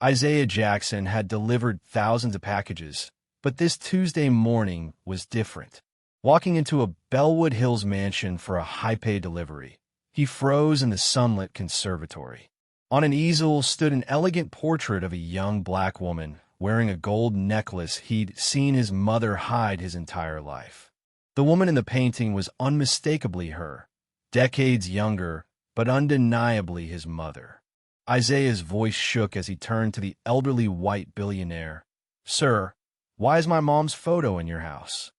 Isaiah Jackson had delivered thousands of packages, but this Tuesday morning was different. Walking into a Bellwood Hills mansion for a high-pay delivery, he froze in the sunlit conservatory. On an easel stood an elegant portrait of a young black woman wearing a gold necklace he'd seen his mother hide his entire life. The woman in the painting was unmistakably her, decades younger, but undeniably his mother. Isaiah's voice shook as he turned to the elderly white billionaire. "Sir, why is my mom's photo in your house?"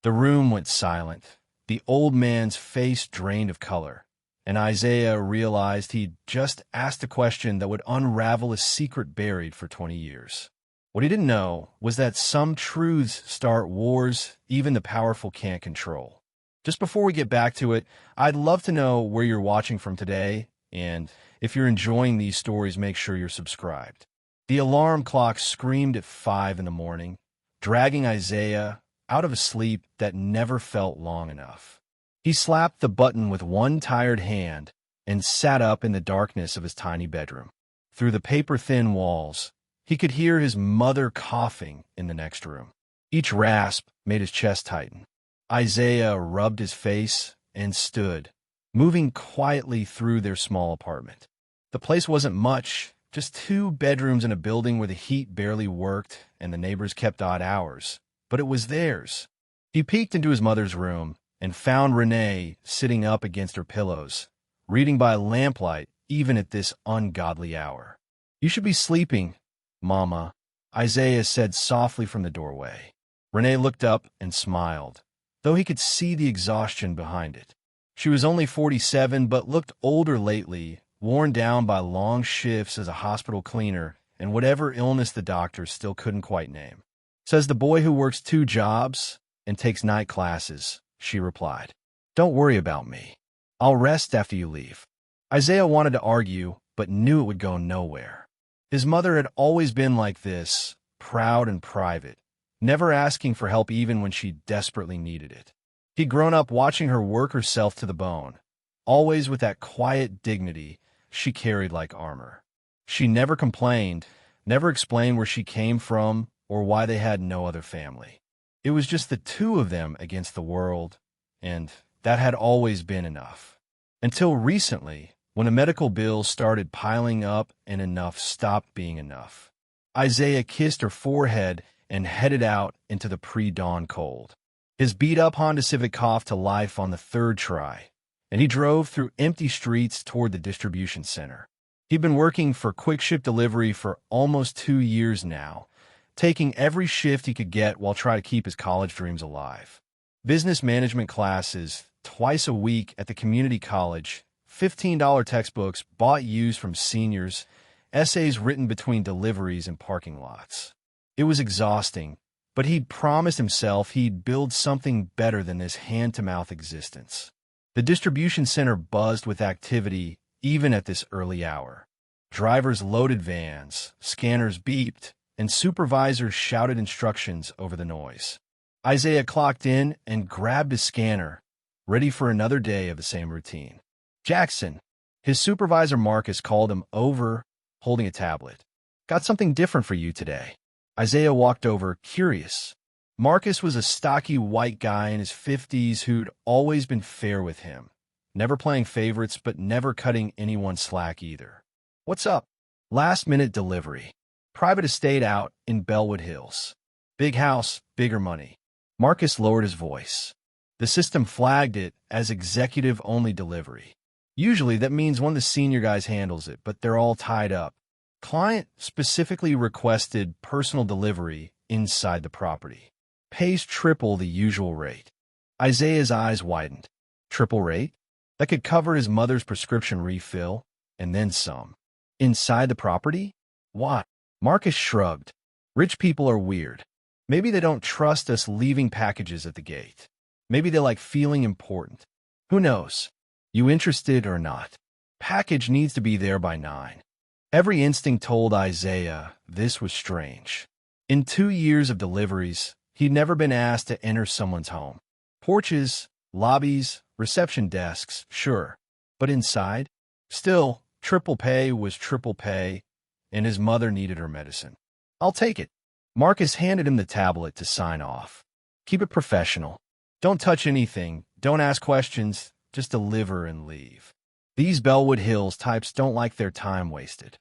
The room went silent, the old man's face drained of color, and Isaiah realized he'd just asked a question that would unravel a secret buried for 20 years. What he didn't know was that some truths start wars even the powerful can't control. Just before we get back to it, I'd love to know where you're watching from today, and if you're enjoying these stories, make sure you're subscribed. The alarm clock screamed at 5 in the morning, dragging Isaiah out of a sleep that never felt long enough. He slapped the button with one tired hand and sat up in the darkness of his tiny bedroom. Through the paper-thin walls, he could hear his mother coughing in the next room. Each rasp made his chest tighten. Isaiah rubbed his face and stood, moving quietly through their small apartment. The place wasn't much, just 2 bedrooms in a building where the heat barely worked and the neighbors kept odd hours, but it was theirs. He peeked into his mother's room and found Renee sitting up against her pillows, reading by lamplight even at this ungodly hour. "You should be sleeping, Mama," Isaiah said softly from the doorway. Renee looked up and smiled, though he could see the exhaustion behind it. She was only 47 but looked older lately, worn down by long shifts as a hospital cleaner and whatever illness the doctors still couldn't quite name. "Says the boy who works 2 jobs and takes night classes," she replied. "Don't worry about me. I'll rest after you leave." Isaiah wanted to argue, but knew it would go nowhere. His mother had always been like this, proud and private, never asking for help even when she desperately needed it. He'd grown up watching her work herself to the bone, always with that quiet dignity she carried like armor. She never complained, never explained where she came from or why they had no other family. It was just the 2 of them against the world, and that had always been enough. Until recently, when a medical bill started piling up and enough stopped being enough. Isaiah kissed her forehead and headed out into the pre-dawn cold. His beat-up Honda Civic coughed to life on the 3rd try, and he drove through empty streets toward the distribution center. He'd been working for quick ship delivery for almost 2 years now, taking every shift he could get while trying to keep his college dreams alive. Business management classes twice a week at the community college, $15 textbooks bought used from seniors, essays written between deliveries and parking lots. It was exhausting, but he'd promised himself he'd build something better than this hand-to-mouth existence. The distribution center buzzed with activity even at this early hour. Drivers loaded vans, scanners beeped, and supervisors shouted instructions over the noise. Isaiah clocked in and grabbed his scanner, ready for another day of the same routine. "Jackson," his supervisor Marcus called him over, holding a tablet. "Got something different for you today." Isaiah walked over, curious. Marcus was a stocky white guy in his 50s who'd always been fair with him, never playing favorites but never cutting anyone slack either. "What's up?" "Last-minute delivery. Private estate out in Bellwood Hills. Big house, bigger money." Marcus lowered his voice. The system flagged it as executive-only delivery. Usually that means one of the senior guys handles it, but they're all tied up. Client specifically requested personal delivery inside the property. Pays triple the usual rate. Isaiah's eyes widened. Triple rate? That could cover his mother's prescription refill, and then some. Inside the property? What? Marcus shrugged. "Rich people are weird. Maybe they don't trust us leaving packages at the gate. Maybe they like feeling important. Who knows? You interested or not? Package needs to be there by 9. Every instinct told Isaiah this was strange. In 2 years of deliveries, he'd never been asked to enter someone's home. Porches, lobbies, reception desks, sure. But inside? Still, triple pay was triple pay, and his mother needed her medicine. "I'll take it." Marcus handed him the tablet to sign off. "Keep it professional. Don't touch anything, don't ask questions, just deliver and leave. These Bellwood Hills types don't like their time wasted."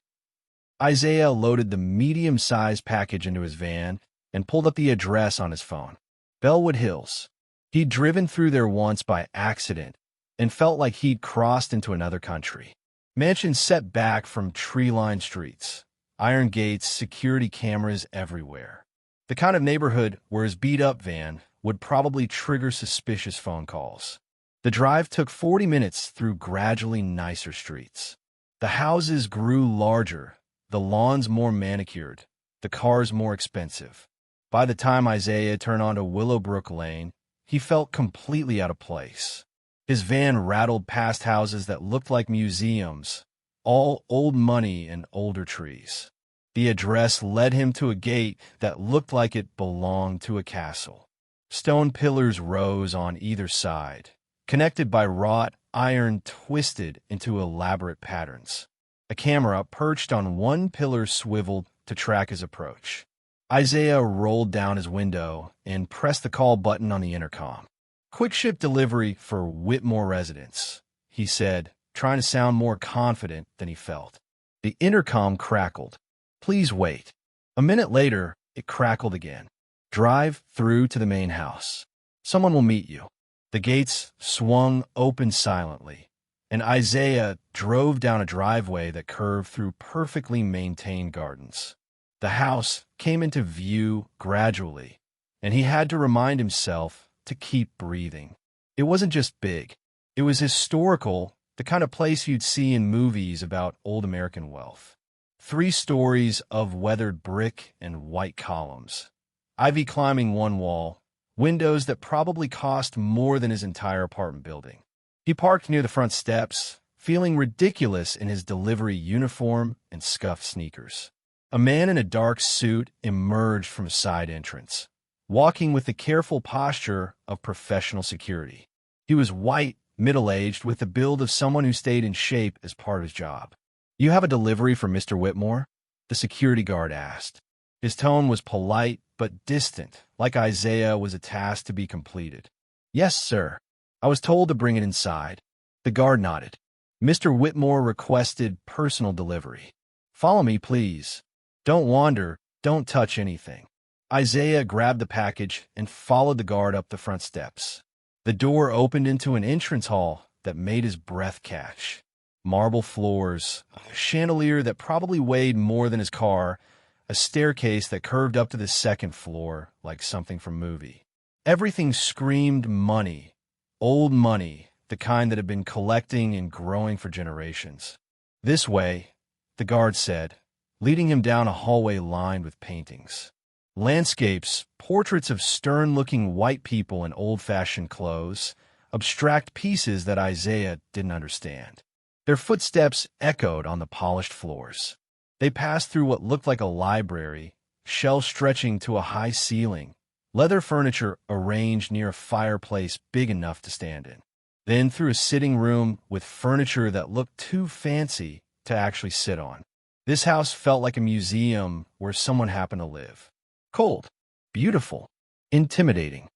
Isaiah loaded the medium-sized package into his van and pulled up the address on his phone. Bellwood Hills. He'd driven through there once by accident and felt like he'd crossed into another country. Mansions set back from tree-lined streets, iron gates, security cameras everywhere. The kind of neighborhood where his beat-up van would probably trigger suspicious phone calls. The drive took 40 minutes through gradually nicer streets. The houses grew larger, the lawns more manicured, the cars more expensive. By the time Isaiah turned onto Willowbrook Lane, he felt completely out of place. His van rattled past houses that looked like museums, all old money and older trees. The address led him to a gate that looked like it belonged to a castle. Stone pillars rose on either side, connected by wrought iron twisted into elaborate patterns. A camera perched on one pillar swiveled to track his approach. Isaiah rolled down his window and pressed the call button on the intercom. "Quick ship delivery for Whitmore residents," he said, trying to sound more confident than he felt. The intercom crackled. "Please wait." A minute later, it crackled again. "Drive through to the main house. Someone will meet you." The gates swung open silently, and Isaiah drove down a driveway that curved through perfectly maintained gardens. The house came into view gradually, and he had to remind himself to keep breathing. It wasn't just big. It was historical, the kind of place you'd see in movies about old American wealth. 3 stories of weathered brick and white columns, ivy climbing one wall, windows that probably cost more than his entire apartment building. He parked near the front steps, feeling ridiculous in his delivery uniform and scuffed sneakers. A man in a dark suit emerged from a side entrance, walking with the careful posture of professional security. He was white, middle-aged, with the build of someone who stayed in shape as part of his job. "You have a delivery for Mr. Whitmore?" the security guard asked. His tone was polite but distant, like Isaiah was a task to be completed. "Yes, sir. I was told to bring it inside." The guard nodded. "Mr. Whitmore requested personal delivery. Follow me, please. Don't wander, don't touch anything." Isaiah grabbed the package and followed the guard up the front steps. The door opened into an entrance hall that made his breath catch. Marble floors, a chandelier that probably weighed more than his car, a staircase that curved up to the second floor like something from a movie. Everything screamed money, old money, the kind that had been collecting and growing for generations. "This way," the guard said, leading him down a hallway lined with paintings. Landscapes, portraits of stern-looking white people in old-fashioned clothes, abstract pieces that Isaiah didn't understand. Their footsteps echoed on the polished floors. They passed through what looked like a library, shelves stretching to a high ceiling, leather furniture arranged near a fireplace big enough to stand in. Then through a sitting room with furniture that looked too fancy to actually sit on. This house felt like a museum where someone happened to live. Cold, beautiful, intimidating.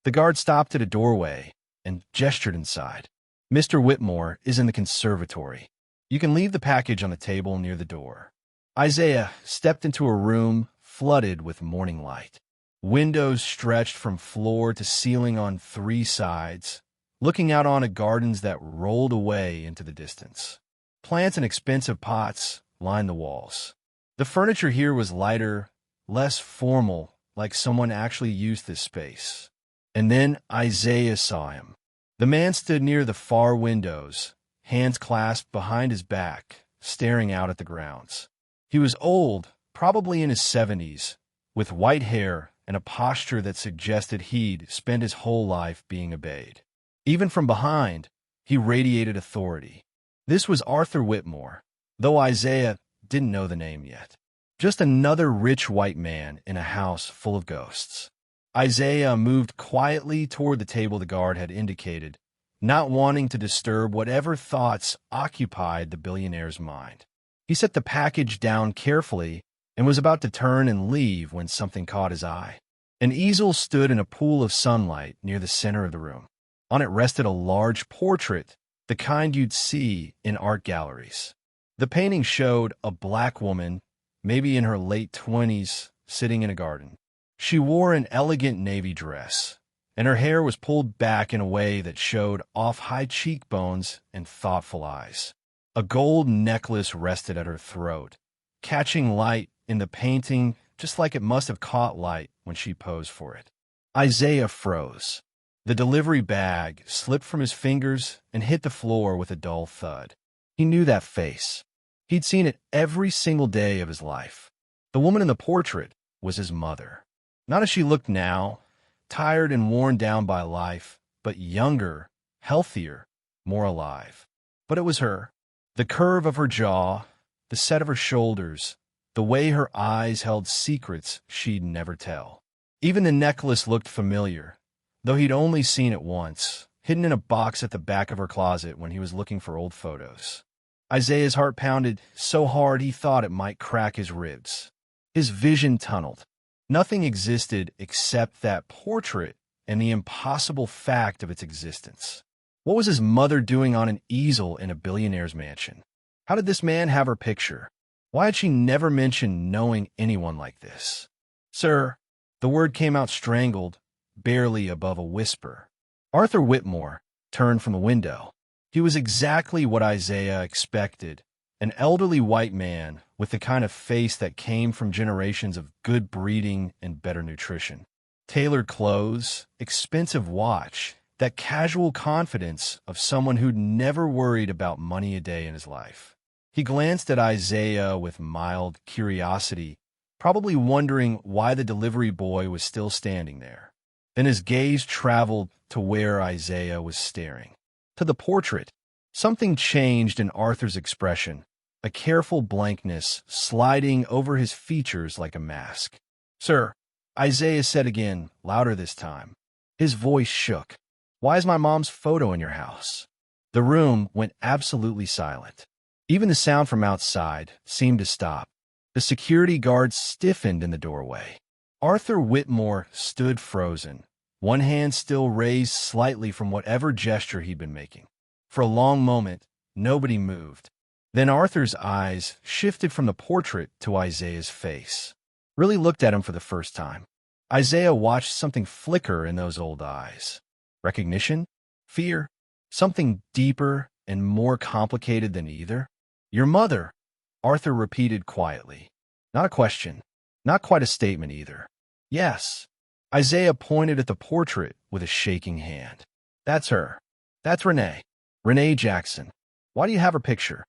The guard stopped at a doorway and gestured inside. "Mr. Whitmore is in the conservatory. You can leave the package on the table near the door." Isaiah stepped into a room flooded with morning light. Windows stretched from floor to ceiling on 3 sides, looking out onto gardens that rolled away into the distance. Plants in expensive pots lined the walls. The furniture here was lighter, less formal, like someone actually used this space. And then Isaiah saw him. The man stood near the far windows, hands clasped behind his back, staring out at the grounds. He was old, probably in his 70s, with white hair and a posture that suggested he'd spent his whole life being obeyed. Even from behind, he radiated authority. This was Arthur Whitmore, though Isaiah didn't know the name yet. Just another rich white man in a house full of ghosts. Isaiah moved quietly toward the table the guard had indicated, not wanting to disturb whatever thoughts occupied the billionaire's mind. He set the package down carefully and was about to turn and leave when something caught his eye. An easel stood in a pool of sunlight near the center of the room. On it rested a large portrait, the kind you'd see in art galleries. The painting showed a black woman, maybe in her late 20s, sitting in a garden. She wore an elegant navy dress, and her hair was pulled back in a way that showed off high cheekbones and thoughtful eyes. A gold necklace rested at her throat, catching light in the painting just like it must have caught light when she posed for it. Isaiah froze. The delivery bag slipped from his fingers and hit the floor with a dull thud. He knew that face. He'd seen it every single day of his life. The woman in the portrait was his mother. Not as she looked now, tired and worn down by life, but younger, healthier, more alive. But it was her. The curve of her jaw, the set of her shoulders, the way her eyes held secrets she'd never tell. Even the necklace looked familiar, though he'd only seen it once, hidden in a box at the back of her closet when he was looking for old photos. Isaiah's heart pounded so hard he thought it might crack his ribs. His vision tunneled. Nothing existed except that portrait and the impossible fact of its existence. What was his mother doing on an easel in a billionaire's mansion? How did this man have her picture? Why had she never mentioned knowing anyone like this? Sir, the word came out strangled, barely above a whisper. Arthur Whitmore turned from the window. He was exactly what Isaiah expected, an elderly white man with the kind of face that came from generations of good breeding and better nutrition. Tailored clothes, expensive watch, that casual confidence of someone who'd never worried about money a day in his life. He glanced at Isaiah with mild curiosity, probably wondering why the delivery boy was still standing there. Then his gaze traveled to where Isaiah was staring. To the portrait. Something changed in Arthur's expression, a careful blankness sliding over his features like a mask. Sir, Isaiah said again, louder this time. His voice shook. Why is my mom's photo in your house? The room went absolutely silent. Even the sound from outside seemed to stop. The security guard stiffened in the doorway. Arthur Whitmore stood frozen, one hand still raised slightly from whatever gesture he'd been making. For a long moment, nobody moved. Then Arthur's eyes shifted from the portrait to Isaiah's face. Really looked at him for the first time. Isaiah watched something flicker in those old eyes. Recognition? Fear? Something deeper and more complicated than either? Your mother, Arthur repeated quietly. Not a question. Not quite a statement either. Yes. Isaiah pointed at the portrait with a shaking hand. That's her. That's Renee. Renee Jackson. Why do you have her picture?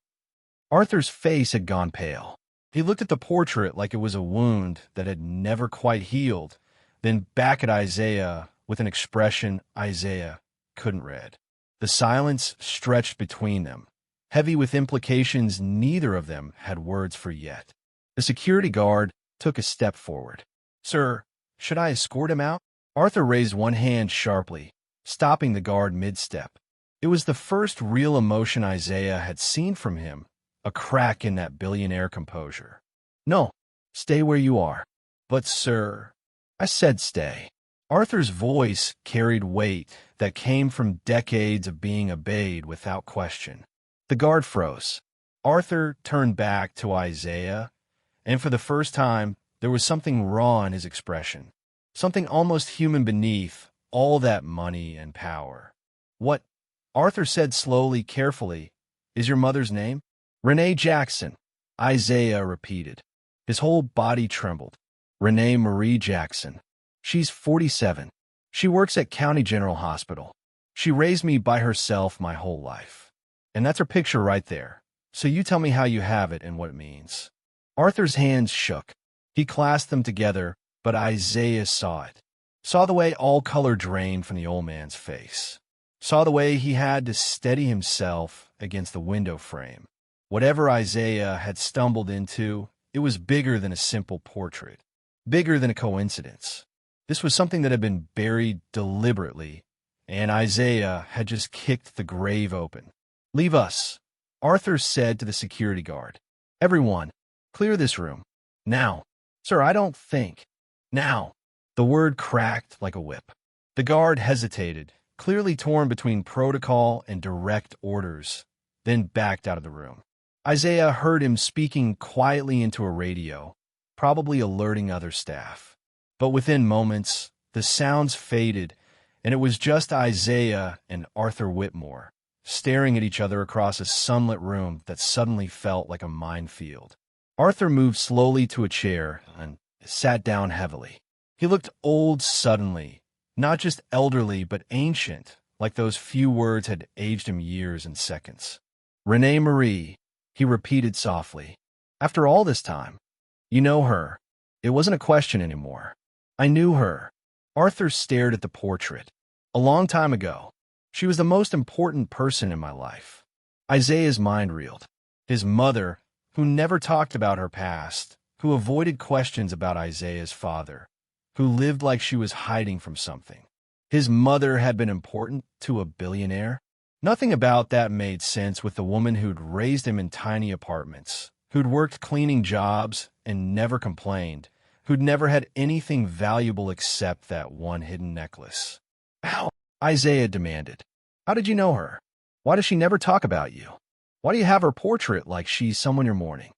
Arthur's face had gone pale. He looked at the portrait like it was a wound that had never quite healed, then back at Isaiah with an expression Isaiah couldn't read. The silence stretched between them, heavy with implications neither of them had words for yet. The security guard took a step forward. Sir, should I escort him out? Arthur raised one hand sharply, stopping the guard mid-step. It was the first real emotion Isaiah had seen from him, a crack in that billionaire composure. No, stay where you are. But, sir, I said stay. Arthur's voice carried weight that came from decades of being obeyed without question. The guard froze. Arthur turned back to Isaiah, and for the first time, there was something raw in his expression, something almost human beneath all that money and power. What? Arthur said slowly, carefully, is your mother's name? Renee Jackson, Isaiah repeated. His whole body trembled. Renee Marie Jackson. She's 47. She works at County General Hospital. She raised me by herself my whole life. And that's her picture right there. So you tell me how you have it and what it means. Arthur's hands shook. He clasped them together, but Isaiah saw it. Saw the way all color drained from the old man's face. Saw the way he had to steady himself against the window frame. Whatever Isaiah had stumbled into, it was bigger than a simple portrait. Bigger than a coincidence. This was something that had been buried deliberately, and Isaiah had just kicked the grave open. Leave us, Arthur said to the security guard. Everyone, clear this room. Now. Sir, I don't think. Now. The word cracked like a whip. The guard hesitated, clearly torn between protocol and direct orders, then backed out of the room. Isaiah heard him speaking quietly into a radio, probably alerting other staff. But within moments, the sounds faded, and it was just Isaiah and Arthur Whitmore, staring at each other across a sunlit room that suddenly felt like a minefield. Arthur moved slowly to a chair and sat down heavily. He looked old suddenly, not just elderly but ancient, like those few words had aged him years and seconds. Renee Marie, he repeated softly. After all this time, you know her. It wasn't a question anymore. I knew her. Arthur stared at the portrait. A long time ago. She was the most important person in my life. Isaiah's mind reeled. His mother, who never talked about her past, who avoided questions about Isaiah's father, who lived like she was hiding from something. His mother had been important to a billionaire. Nothing about that made sense with the woman who'd raised him in tiny apartments, who'd worked cleaning jobs and never complained, who'd never had anything valuable except that one hidden necklace. How? Isaiah demanded. How did you know her? Why does she never talk about you? Why do you have her portrait like she's someone you're mourning?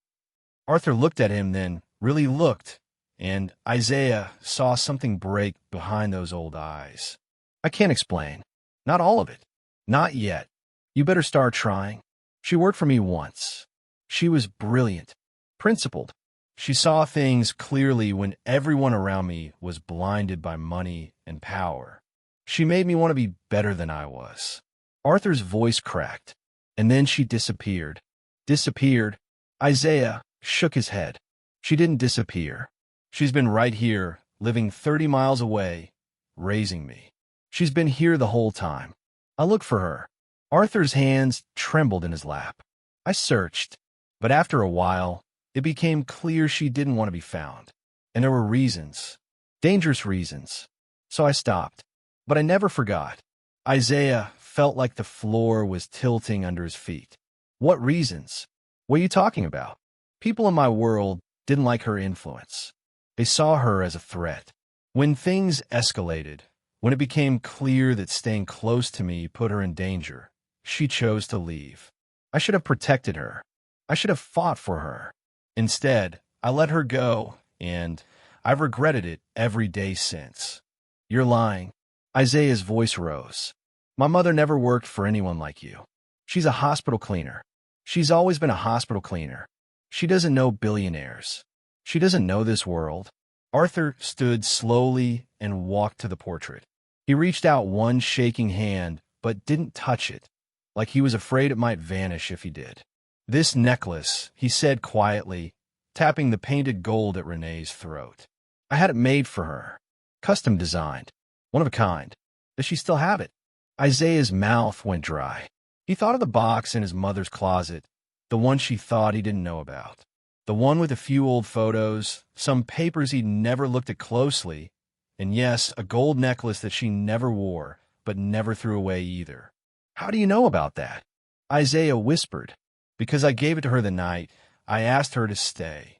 Arthur looked at him, then really looked, and Isaiah saw something break behind those old eyes. I can't explain. Not all of it. Not yet. You better start trying. She worked for me once. She was brilliant. Principled. She saw things clearly when everyone around me was blinded by money and power. She made me want to be better than I was. Arthur's voice cracked, and then she disappeared. Disappeared? Isaiah shook his head. She didn't disappear. She's been right here, living 30 miles away, raising me. She's been here the whole time. I looked for her. Arthur's hands trembled in his lap. I searched, but after a while, it became clear she didn't want to be found. And there were reasons. Dangerous reasons. So I stopped. But I never forgot. Isaiah felt like the floor was tilting under his feet. What reasons? What are you talking about? People in my world didn't like her influence. They saw her as a threat. When things escalated, when it became clear that staying close to me put her in danger, she chose to leave. I should have protected her. I should have fought for her. Instead, I let her go, and I've regretted it every day since. You're lying. Isaiah's voice rose. My mother never worked for anyone like you. She's a hospital cleaner. She's always been a hospital cleaner. She doesn't know billionaires. She doesn't know this world. Arthur stood slowly and walked to the portrait. He reached out one shaking hand, but didn't touch it, like he was afraid it might vanish if he did. This necklace, he said quietly, tapping the painted gold at Renee's throat. I had it made for her. Custom designed. One of a kind. Does she still have it? Isaiah's mouth went dry. He thought of the box in his mother's closet, the one she thought he didn't know about. The one with a few old photos, some papers he'd never looked at closely, and yes, a gold necklace that she never wore, but never threw away either. How do you know about that? Isaiah whispered. Because I gave it to her the night I asked her to stay.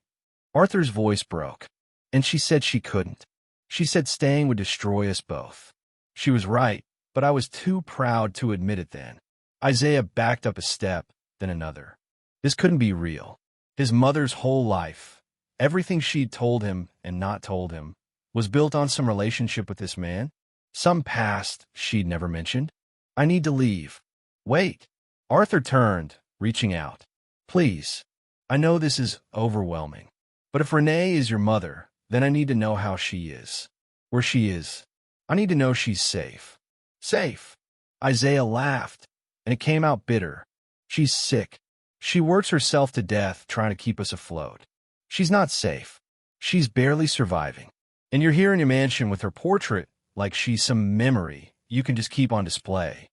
Arthur's voice broke, and she said she couldn't. She said staying would destroy us both. She was right, but I was too proud to admit it then. Isaiah backed up a step, then another. This couldn't be real. His mother's whole life, everything she'd told him and not told him, was built on some relationship with this man, some past she'd never mentioned. I need to leave. Wait. Arthur turned, reaching out. Please. I know this is overwhelming, but if Renee is your mother, then I need to know how she is. Where she is. I need to know she's safe. Safe. Isaiah laughed, and it came out bitter. She's sick. She works herself to death trying to keep us afloat. She's not safe. She's barely surviving. And you're here in your mansion with her portrait like she's some memory you can just keep on display.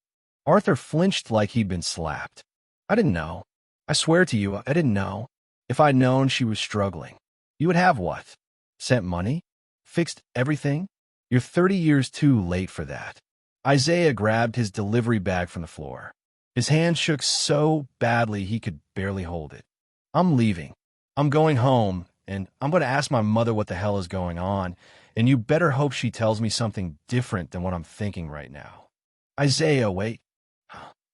Arthur flinched like he'd been slapped. I didn't know. I swear to you, I didn't know. If I'd known she was struggling. You would have what? Sent money? Fixed everything? You're 30 years too late for that. Isaiah grabbed his delivery bag from the floor. His hand shook so badly he could barely hold it. I'm leaving. I'm going home, and I'm going to ask my mother what the hell is going on, and you better hope she tells me something different than what I'm thinking right now. Isaiah, wait.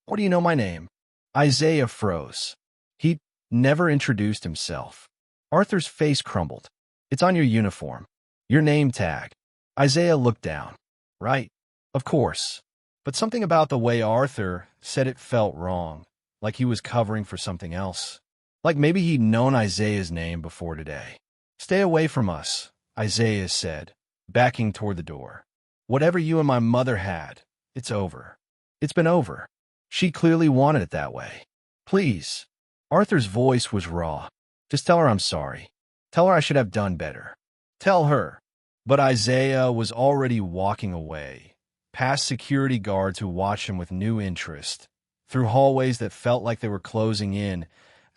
What do you know my name? Isaiah froze. He never introduced himself. Arthur's face crumbled. It's on your uniform. Your name tag. Isaiah looked down. Right. Of course. But something about the way Arthur said it felt wrong, like he was covering for something else. Like maybe he'd known Isaiah's name before today. Stay away from us, Isaiah said, backing toward the door. Whatever you and my mother had, it's over. It's been over. She clearly wanted it that way. Please. Arthur's voice was raw. Just tell her I'm sorry. Tell her I should have done better. Tell her. But Isaiah was already walking away, past security guards who watched him with new interest, through hallways that felt like they were closing in,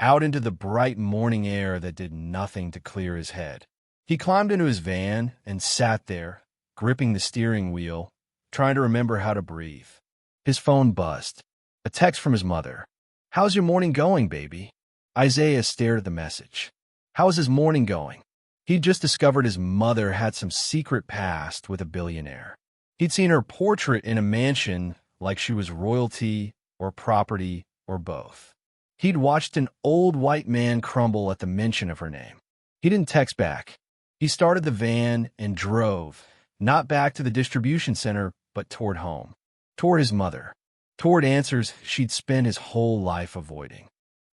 out into the bright morning air that did nothing to clear his head. He climbed into his van and sat there, gripping the steering wheel, trying to remember how to breathe. His phone buzzed. A text from his mother. How's your morning going, baby? Isaiah stared at the message. How is his morning going? He'd just discovered his mother had some secret past with a billionaire. He'd seen her portrait in a mansion like she was royalty or property or both. He'd watched an old white man crumble at the mention of her name. He didn't text back. He started the van and drove, not back to the distribution center, but toward home, toward his mother, toward answers she'd spent his whole life avoiding.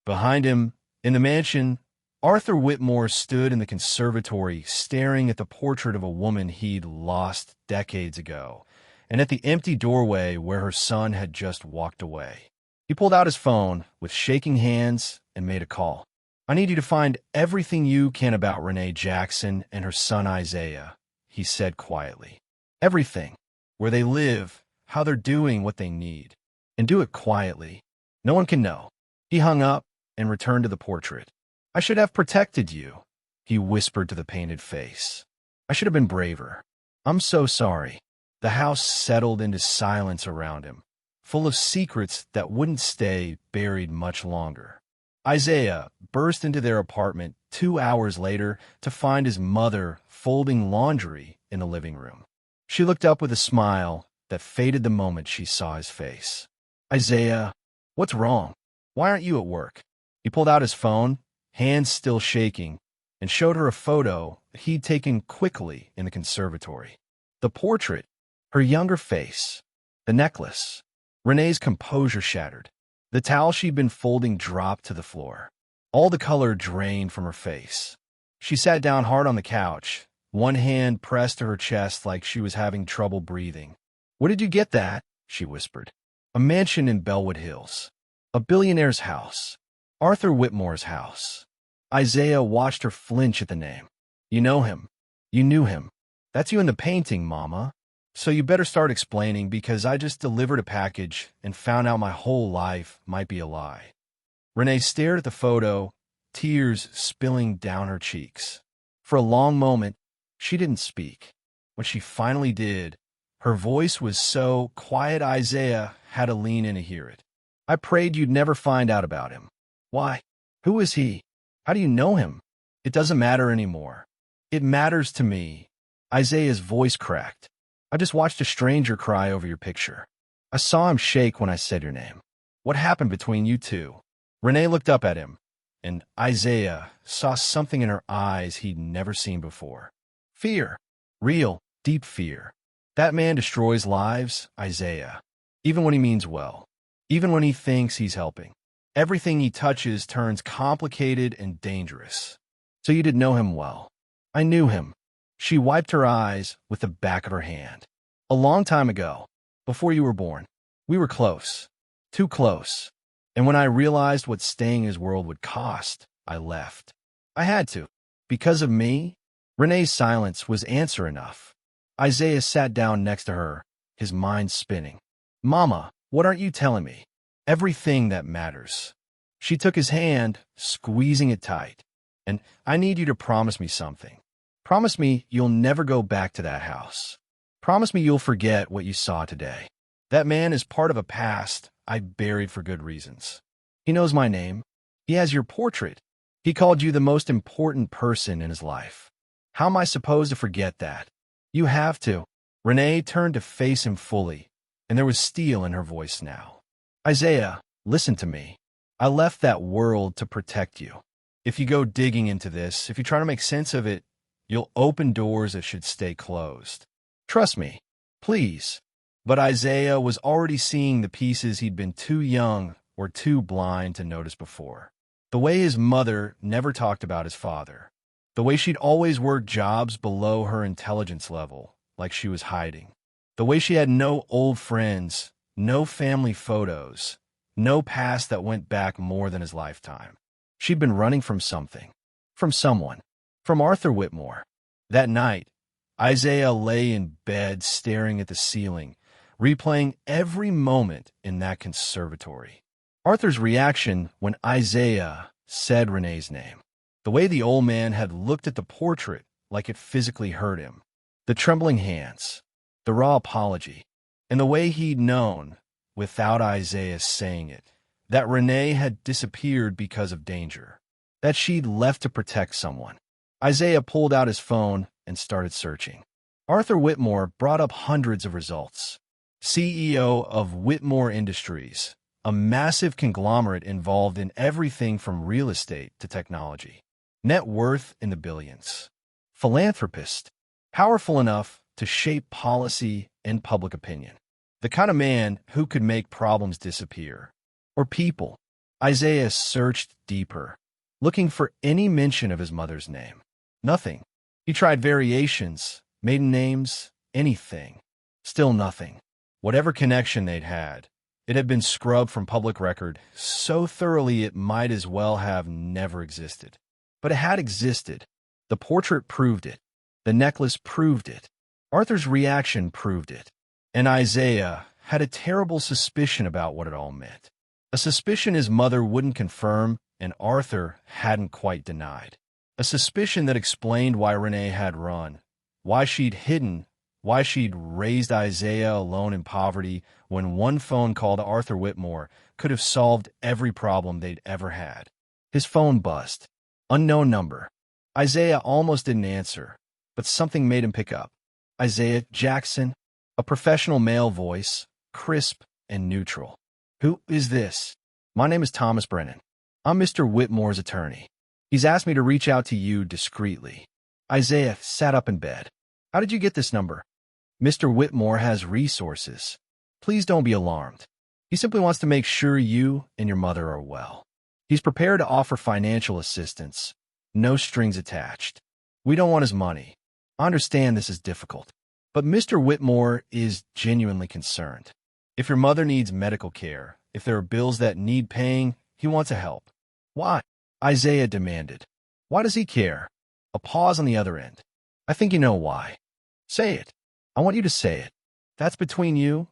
Behind him, in the mansion, Arthur Whitmore stood in the conservatory staring at the portrait of a woman he'd lost decades ago, and at the empty doorway where her son had just walked away. He pulled out his phone with shaking hands and made a call. I need you to find everything you can about Renee Jackson and her son Isaiah, he said quietly. Everything. Where they live, how they're doing what they need. And do it quietly. No one can know. He hung up and returned to the portrait. I should have protected you, he whispered to the painted face. I should have been braver. I'm so sorry. The house settled into silence around him, full of secrets that wouldn't stay buried much longer. Isaiah burst into their apartment 2 hours later to find his mother folding laundry in the living room. She looked up with a smile that faded the moment she saw his face. Isaiah, what's wrong? Why aren't you at work? He pulled out his phone, hands still shaking, and showed her a photo he'd taken quickly in the conservatory. The portrait, her younger face, the necklace. Renee's composure shattered. The towel she'd been folding dropped to the floor. All the color drained from her face. She sat down hard on the couch, one hand pressed to her chest like she was having trouble breathing. Where did you get that? She whispered. A mansion in Bellwood Hills. A billionaire's house. Arthur Whitmore's house. Isaiah watched her flinch at the name. You know him. You knew him. That's you in the painting, Mama. So you better start explaining because I just delivered a package and found out my whole life might be a lie. Renee stared at the photo, tears spilling down her cheeks. For a long moment, she didn't speak. When she finally did, her voice was so quiet Isaiah had to lean in to hear it. I prayed you'd never find out about him. Why? Who is he? How do you know him? It doesn't matter anymore. It matters to me. Isaiah's voice cracked. I just watched a stranger cry over your picture. I saw him shake when I said your name. What happened between you two? Renee looked up at him, and Isaiah saw something in her eyes he'd never seen before. Fear. Real, deep fear. That man destroys lives, Isaiah. Even when he means well. Even when he thinks he's helping. Everything he touches turns complicated and dangerous. So you didn't know him well. I knew him. She wiped her eyes with the back of her hand. A long time ago, before you were born, we were close. Too close. And when I realized what staying in his world would cost, I left. I had to. Because of me? Renee's silence was answer enough. Isaiah sat down next to her, his mind spinning. Mama, what aren't you telling me? Everything that matters. She took his hand, squeezing it tight. And I need you to promise me something. Promise me you'll never go back to that house. Promise me you'll forget what you saw today. That man is part of a past I buried for good reasons. He knows my name. He has your portrait. He called you the most important person in his life. How am I supposed to forget that? You have to. Renee turned to face him fully, and there was steel in her voice now. Isaiah, listen to me. I left that world to protect you. If you go digging into this, if you try to make sense of it, you'll open doors that should stay closed. Trust me, please. But Isaiah was already seeing the pieces he'd been too young or too blind to notice before. The way his mother never talked about his father. The way she'd always worked jobs below her intelligence level, like she was hiding. The way she had no old friends, no family photos, no past that went back more than his lifetime. She'd been running from something, from someone, from Arthur Whitmore. That night, Isaiah lay in bed staring at the ceiling, replaying every moment in that conservatory. Arthur's reaction when Isaiah said Renee's name. The way the old man had looked at the portrait like it physically hurt him. The trembling hands, the raw apology, and the way he'd known, without Isaiah saying it, that Renee had disappeared because of danger, that she'd left to protect someone. Isaiah pulled out his phone and started searching. Arthur Whitmore brought up hundreds of results. CEO of Whitmore Industries, a massive conglomerate involved in everything from real estate to technology. Net worth in the billions. Philanthropist, powerful enough to shape policy and public opinion. The kind of man who could make problems disappear. Or people. Isaiah searched deeper, looking for any mention of his mother's name. Nothing. He tried variations, maiden names, anything. Still nothing. Whatever connection they'd had, it had been scrubbed from public record so thoroughly it might as well have never existed. But it had existed. The portrait proved it. The necklace proved it. Arthur's reaction proved it. And Isaiah had a terrible suspicion about what it all meant. A suspicion his mother wouldn't confirm and Arthur hadn't quite denied. A suspicion that explained why Renee had run, why she'd hidden, why she'd raised Isaiah alone in poverty when one phone call to Arthur Whitmore could have solved every problem they'd ever had. His phone buzzed. Unknown number. Isaiah almost didn't answer, but something made him pick up. Isaiah Jackson, a professional male voice, crisp and neutral. Who is this? My name is Thomas Brennan. I'm Mr. Whitmore's attorney. He's asked me to reach out to you discreetly. Isaiah sat up in bed. How did you get this number? Mr. Whitmore has resources. Please don't be alarmed. He simply wants to make sure you and your mother are well. He's prepared to offer financial assistance. No strings attached. We don't want his money. I understand this is difficult. But Mr. Whitmore is genuinely concerned. If your mother needs medical care, if there are bills that need paying, he wants to help. Why? Isaiah demanded. Why does he care? A pause on the other end. I think you know why. Say it. I want you to say it. That's between you,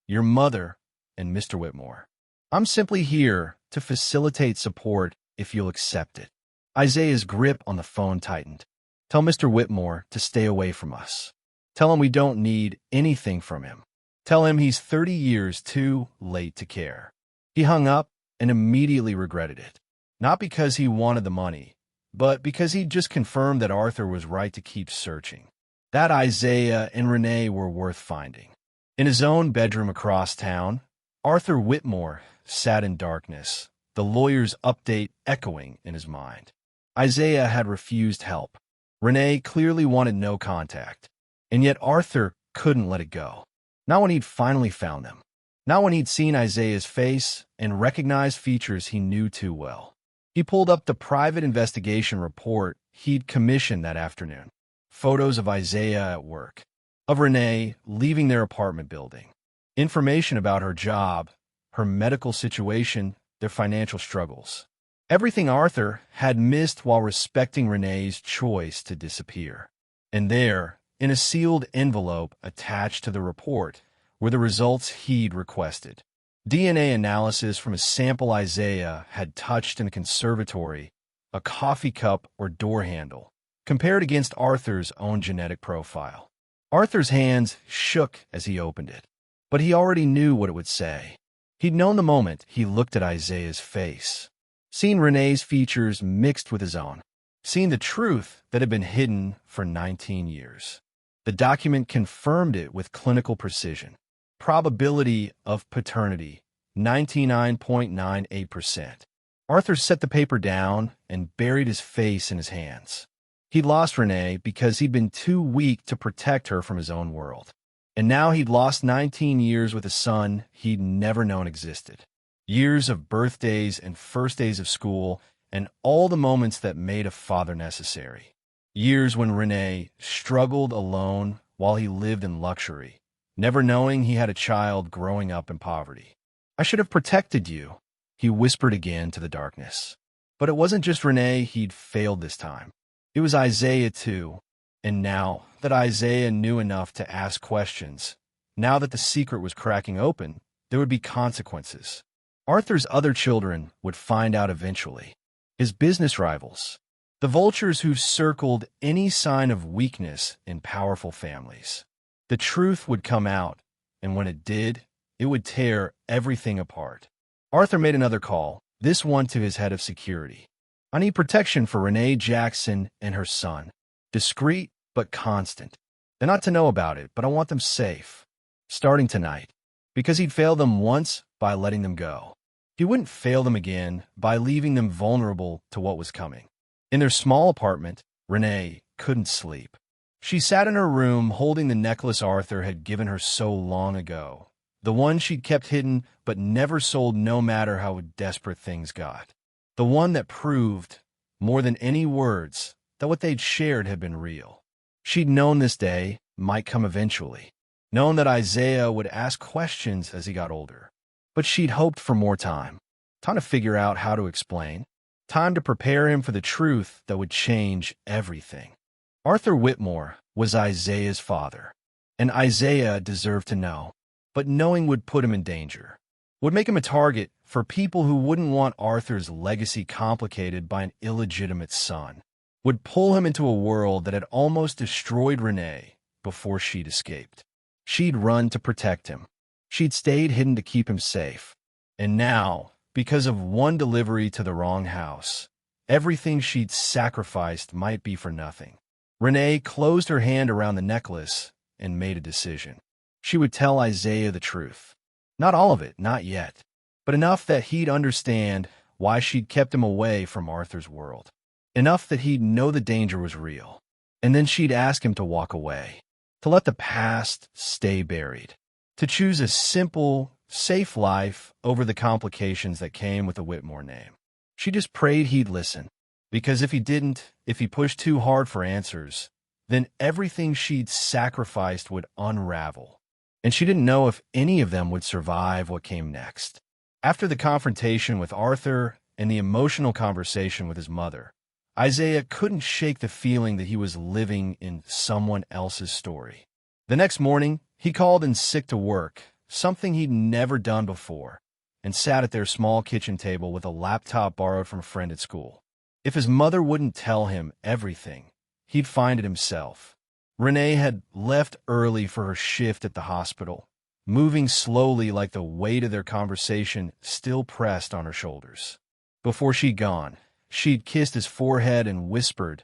your mother, and Mr. Whitmore. I'm simply here to facilitate support if you'll accept it. Isaiah's grip on the phone tightened. Tell Mr. Whitmore to stay away from us. Tell him we don't need anything from him. Tell him he's 30 years too late to care. He hung up and immediately regretted it. Not because he wanted the money, but because he'd just confirmed that Arthur was right to keep searching. That Isaiah and Renee were worth finding. In his own bedroom across town, Arthur Whitmore sat in darkness, the lawyer's update echoing in his mind. Isaiah had refused help. Renee clearly wanted no contact, and yet Arthur couldn't let it go. Not when he'd finally found them. Not when he'd seen Isaiah's face and recognized features he knew too well. He pulled up the private investigation report he'd commissioned that afternoon. Photos of Isaiah at work, of Renee leaving their apartment building, information about her job, her medical situation, their financial struggles. Everything Arthur had missed while respecting Renee's choice to disappear. And there, in a sealed envelope attached to the report, were the results he'd requested. DNA analysis from a sample Isaiah had touched in a conservatory, a coffee cup or door handle, compared against Arthur's own genetic profile. Arthur's hands shook as he opened it, but he already knew what it would say. He'd known the moment he looked at Isaiah's face. seeing Renee's features mixed with his own, seeing the truth that had been hidden for 19 years. The document confirmed it with clinical precision. Probability of paternity, 99.98%. Arthur set the paper down and buried his face in his hands. He'd lost Renee because he'd been too weak to protect her from his own world. And now he'd lost 19 years with a son he'd never known existed. Years of birthdays and first days of school, and all the moments that made a father necessary. Years when Renee struggled alone while he lived in luxury, never knowing he had a child growing up in poverty. "I should have protected you," he whispered again to the darkness. But it wasn't just Renee he'd failed this time. It was Isaiah too. And now that Isaiah knew enough to ask questions, now that the secret was cracking open, there would be consequences. Arthur's other children would find out eventually. His business rivals, the vultures who circled any sign of weakness in powerful families. The truth would come out, and when it did, it would tear everything apart. Arthur made another call, this one to his head of security. "I need protection for Renee Jackson and her son. Discreet, but constant. They're not to know about it, but I want them safe. Starting tonight." Because he'd failed them once by letting them go. He wouldn't fail them again by leaving them vulnerable to what was coming. In their small apartment, Renee couldn't sleep. She sat in her room holding the necklace Arthur had given her so long ago. The one she'd kept hidden but never sold no matter how desperate things got. The one that proved, more than any words, that what they'd shared had been real. She'd known this day might come eventually, known that Isaiah would ask questions as he got older. But she'd hoped for more time to figure out how to explain, time to prepare him for the truth that would change everything. Arthur Whitmore was Isaiah's father, and Isaiah deserved to know, but knowing would put him in danger, would make him a target for people who wouldn't want Arthur's legacy complicated by an illegitimate son, would pull him into a world that had almost destroyed Renee before she'd escaped. She'd run to protect him. She'd stayed hidden to keep him safe. And now, because of one delivery to the wrong house, everything she'd sacrificed might be for nothing. Renee closed her hand around the necklace and made a decision. She would tell Isaiah the truth. Not all of it, not yet, but enough that he'd understand why she'd kept him away from Arthur's world. Enough that he'd know the danger was real. And then she'd ask him to walk away, to let the past stay buried, to choose a simple, safe life over the complications that came with the Whitmore name. She just prayed he'd listen, because if he didn't, if he pushed too hard for answers, then everything she'd sacrificed would unravel, and she didn't know if any of them would survive what came next. After the confrontation with Arthur and the emotional conversation with his mother, Isaiah couldn't shake the feeling that he was living in someone else's story. The next morning, he called in sick to work, something he'd never done before, and sat at their small kitchen table with a laptop borrowed from a friend at school. If his mother wouldn't tell him everything, he'd find it himself. Renee had left early for her shift at the hospital, moving slowly like the weight of their conversation still pressed on her shoulders. Before she'd gone, she'd kissed his forehead and whispered,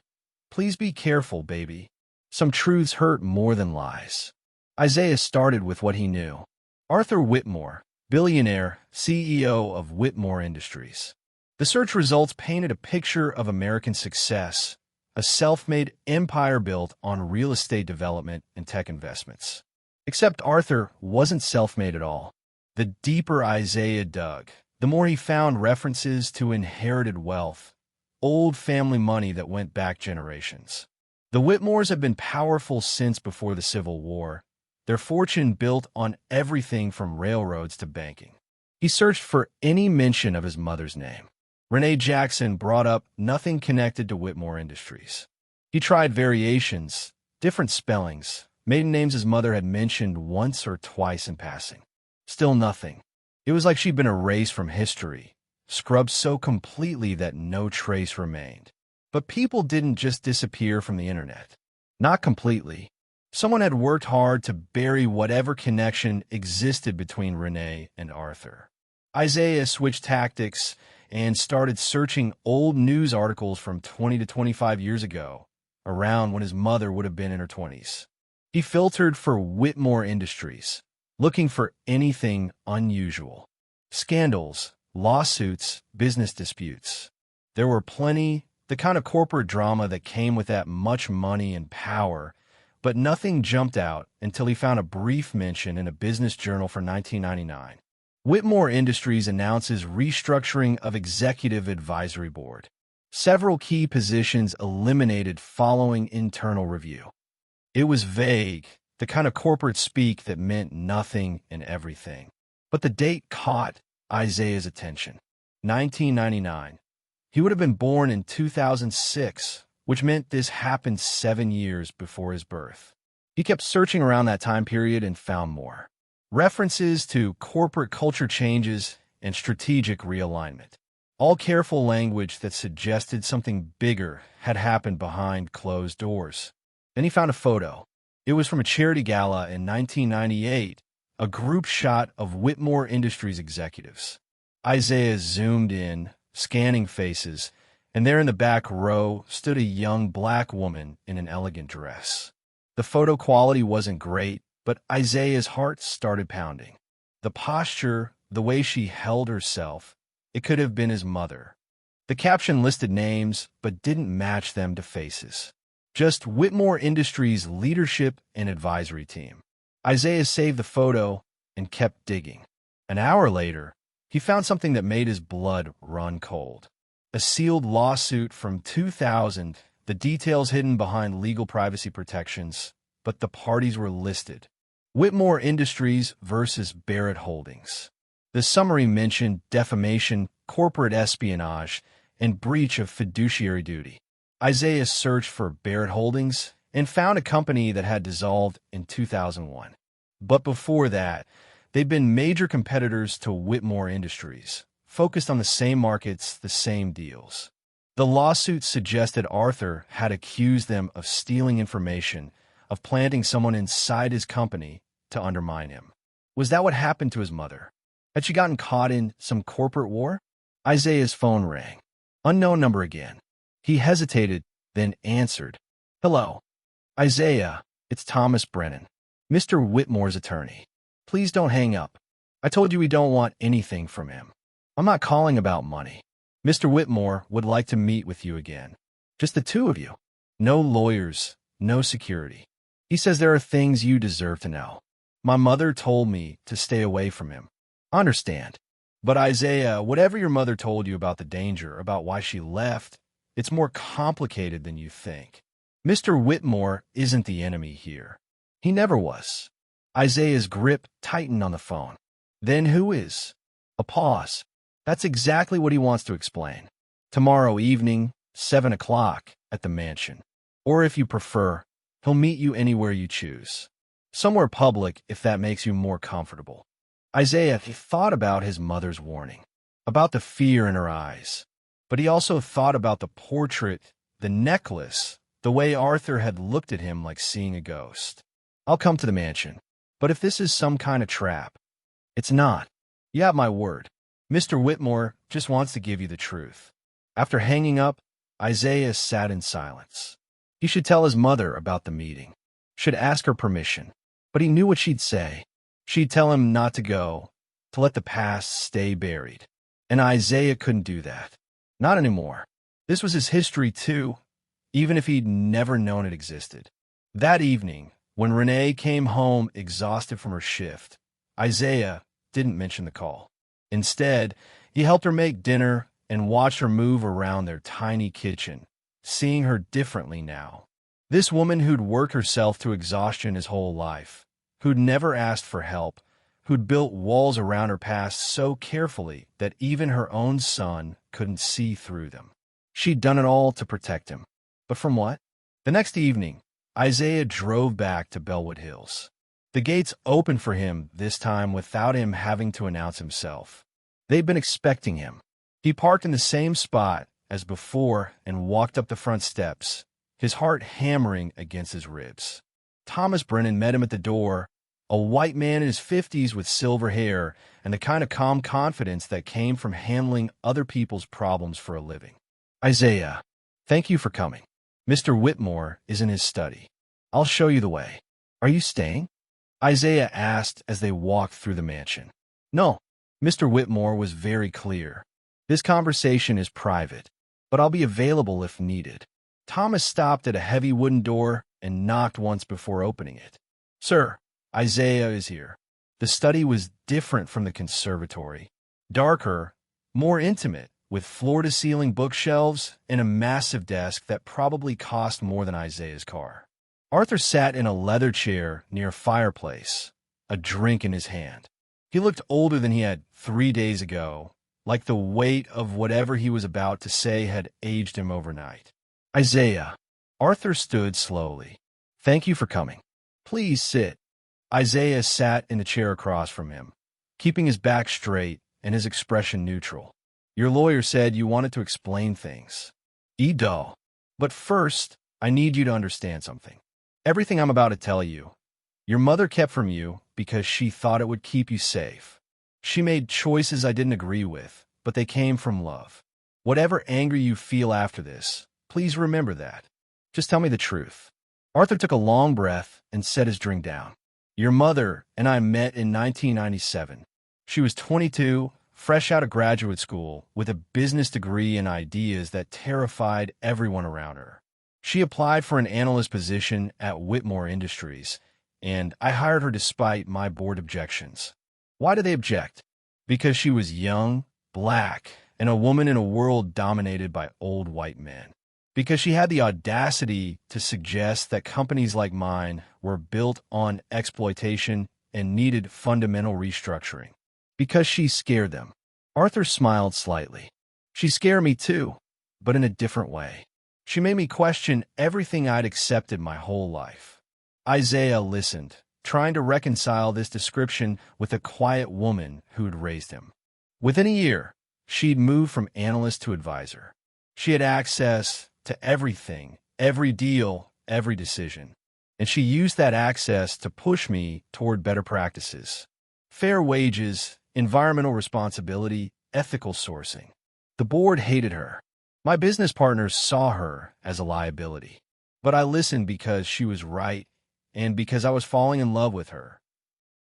"Please be careful, baby. Some truths hurt more than lies." Isaiah started with what he knew. Arthur Whitmore, billionaire, CEO of Whitmore Industries. The search results painted a picture of American success, a self-made empire built on real estate development and tech investments. Except Arthur wasn't self-made at all. The deeper Isaiah dug, the more he found references to inherited wealth, old family money that went back generations. The Whitmores have been powerful since before the Civil War, their fortune built on everything from railroads to banking. He searched for any mention of his mother's name. Renee Jackson brought up nothing connected to Whitmore Industries. He tried variations, different spellings, maiden names his mother had mentioned once or twice in passing. Still nothing. It was like she'd been erased from history, scrubbed so completely that no trace remained. But people didn't just disappear from the internet. Not completely. Someone had worked hard to bury whatever connection existed between Renee and Arthur. Isaiah switched tactics and started searching old news articles from 20 to 25 years ago, around when his mother would have been in her 20s. He filtered for Whitmore Industries, looking for anything unusual. Scandals, lawsuits, business disputes. There were plenty, the kind of corporate drama that came with that much money and power, but nothing jumped out until he found a brief mention in a business journal for 1999. Whitmore Industries announces restructuring of executive advisory board. Several key positions eliminated following internal review. It was vague, the kind of corporate speak that meant nothing and everything. But the date caught Isaiah's attention. 1999. He would have been born in 2006, which meant this happened 7 years before his birth. He kept searching around that time period and found more. References to corporate culture changes and strategic realignment. All careful language that suggested something bigger had happened behind closed doors. Then he found a photo. It was from a charity gala in 1998, a group shot of Whitmore Industries executives. Isaiah zoomed in, scanning faces, and there in the back row stood a young black woman in an elegant dress. The photo quality wasn't great, but Isaiah's heart started pounding. The posture, the way she held herself, it could have been his mother. The caption listed names, but didn't match them to faces. Just Whitmore Industries leadership and advisory team. Isaiah saved the photo and kept digging. An hour later, he found something that made his blood run cold. A sealed lawsuit from 2000, the details hidden behind legal privacy protections, but the parties were listed. Whitmore Industries versus Barrett Holdings. The summary mentioned defamation, corporate espionage, and breach of fiduciary duty. Isaiah searched for Barrett Holdings and found a company that had dissolved in 2001. But before that, they'd been major competitors to Whitmore Industries, focused on the same markets, the same deals. The lawsuit suggested Arthur had accused them of stealing information, of planting someone inside his company to undermine him. Was that what happened to his mother? Had she gotten caught in some corporate war? Isaiah's phone rang. Unknown number again. He hesitated, then answered. Hello. Isaiah, it's Thomas Brennan, Mr. Whitmore's attorney. Please don't hang up. I told you we don't want anything from him. I'm not calling about money. Mr. Whitmore would like to meet with you again. Just the two of you. No lawyers, no security. He says there are things you deserve to know. My mother told me to stay away from him. Understand. But Isaiah, whatever your mother told you about the danger, about why she left, it's more complicated than you think. Mr. Whitmore isn't the enemy here. He never was. Isaiah's grip tightened on the phone. Then who is? A pause. That's exactly what he wants to explain. Tomorrow evening, 7 o'clock, at the mansion. Or if you prefer, he'll meet you anywhere you choose. Somewhere public if that makes you more comfortable. Isaiah thought about his mother's warning, about the fear in her eyes. But he also thought about the portrait, the necklace, the way Arthur had looked at him like seeing a ghost. I'll come to the mansion. But if this is some kind of trap, it's not. You have my word. Mr. Whitmore just wants to give you the truth. After hanging up, Isaiah sat in silence. He should tell his mother about the meeting, should ask her permission. But he knew what she'd say. She'd tell him not to go, to let the past stay buried. And Isaiah couldn't do that. Not anymore. This was his history too, even if he'd never known it existed. That evening, when Renee came home exhausted from her shift, Isaiah didn't mention the call. Instead, he helped her make dinner and watched her move around their tiny kitchen, seeing her differently now. This woman who'd worked herself to exhaustion his whole life, who'd never asked for help, who'd built walls around her past so carefully that even her own son couldn't see through them. She'd done it all to protect him. But from what? The next evening, Isaiah drove back to Bellwood Hills. The gates opened for him this time without him having to announce himself. They'd been expecting him. He parked in the same spot as before and walked up the front steps, his heart hammering against his ribs. Thomas Brennan met him at the door, A white man in his 50s with silver hair and the kind of calm confidence that came from handling other people's problems for a living. Isaiah, thank you for coming. Mr. Whitmore is in his study. I'll show you the way. Are you staying? Isaiah asked as they walked through the mansion. No, Mr. Whitmore was very clear. This conversation is private, but I'll be available if needed. Thomas stopped at a heavy wooden door and knocked once before opening it. Sir, Isaiah is here. The study was different from the conservatory. Darker, more intimate, with floor-to-ceiling bookshelves and a massive desk that probably cost more than Isaiah's car. Arthur sat in a leather chair near a fireplace, a drink in his hand. He looked older than he had 3 days ago, like the weight of whatever he was about to say had aged him overnight. Isaiah. Arthur stood slowly. Thank you for coming. Please sit. Isaiah sat in the chair across from him, keeping his back straight and his expression neutral. Your lawyer said you wanted to explain things. Edo. But first, I need you to understand something. Everything I'm about to tell you, your mother kept from you because she thought it would keep you safe. She made choices I didn't agree with, but they came from love. Whatever anger you feel after this, please remember that. Just tell me the truth. Arthur took a long breath and set his drink down. Your mother and I met in 1997. She was 22, fresh out of graduate school, with a business degree and ideas that terrified everyone around her. She applied for an analyst position at Whitmore Industries, and I hired her despite my board objections. Why did they object? Because she was young, black, and a woman in a world dominated by old white men. Because she had the audacity to suggest that companies like mine were built on exploitation and needed fundamental restructuring. Because she scared them. Arthur smiled slightly. She scared me too, but in a different way. She made me question everything I'd accepted my whole life. Isaiah listened, trying to reconcile this description with a quiet woman who'd raised him. Within a year, she'd moved from analyst to advisor. She had access to everything, every deal, every decision. And she used that access to push me toward better practices. Fair wages, environmental responsibility, ethical sourcing. The board hated her. My business partners saw her as a liability. But I listened because she was right and because I was falling in love with her.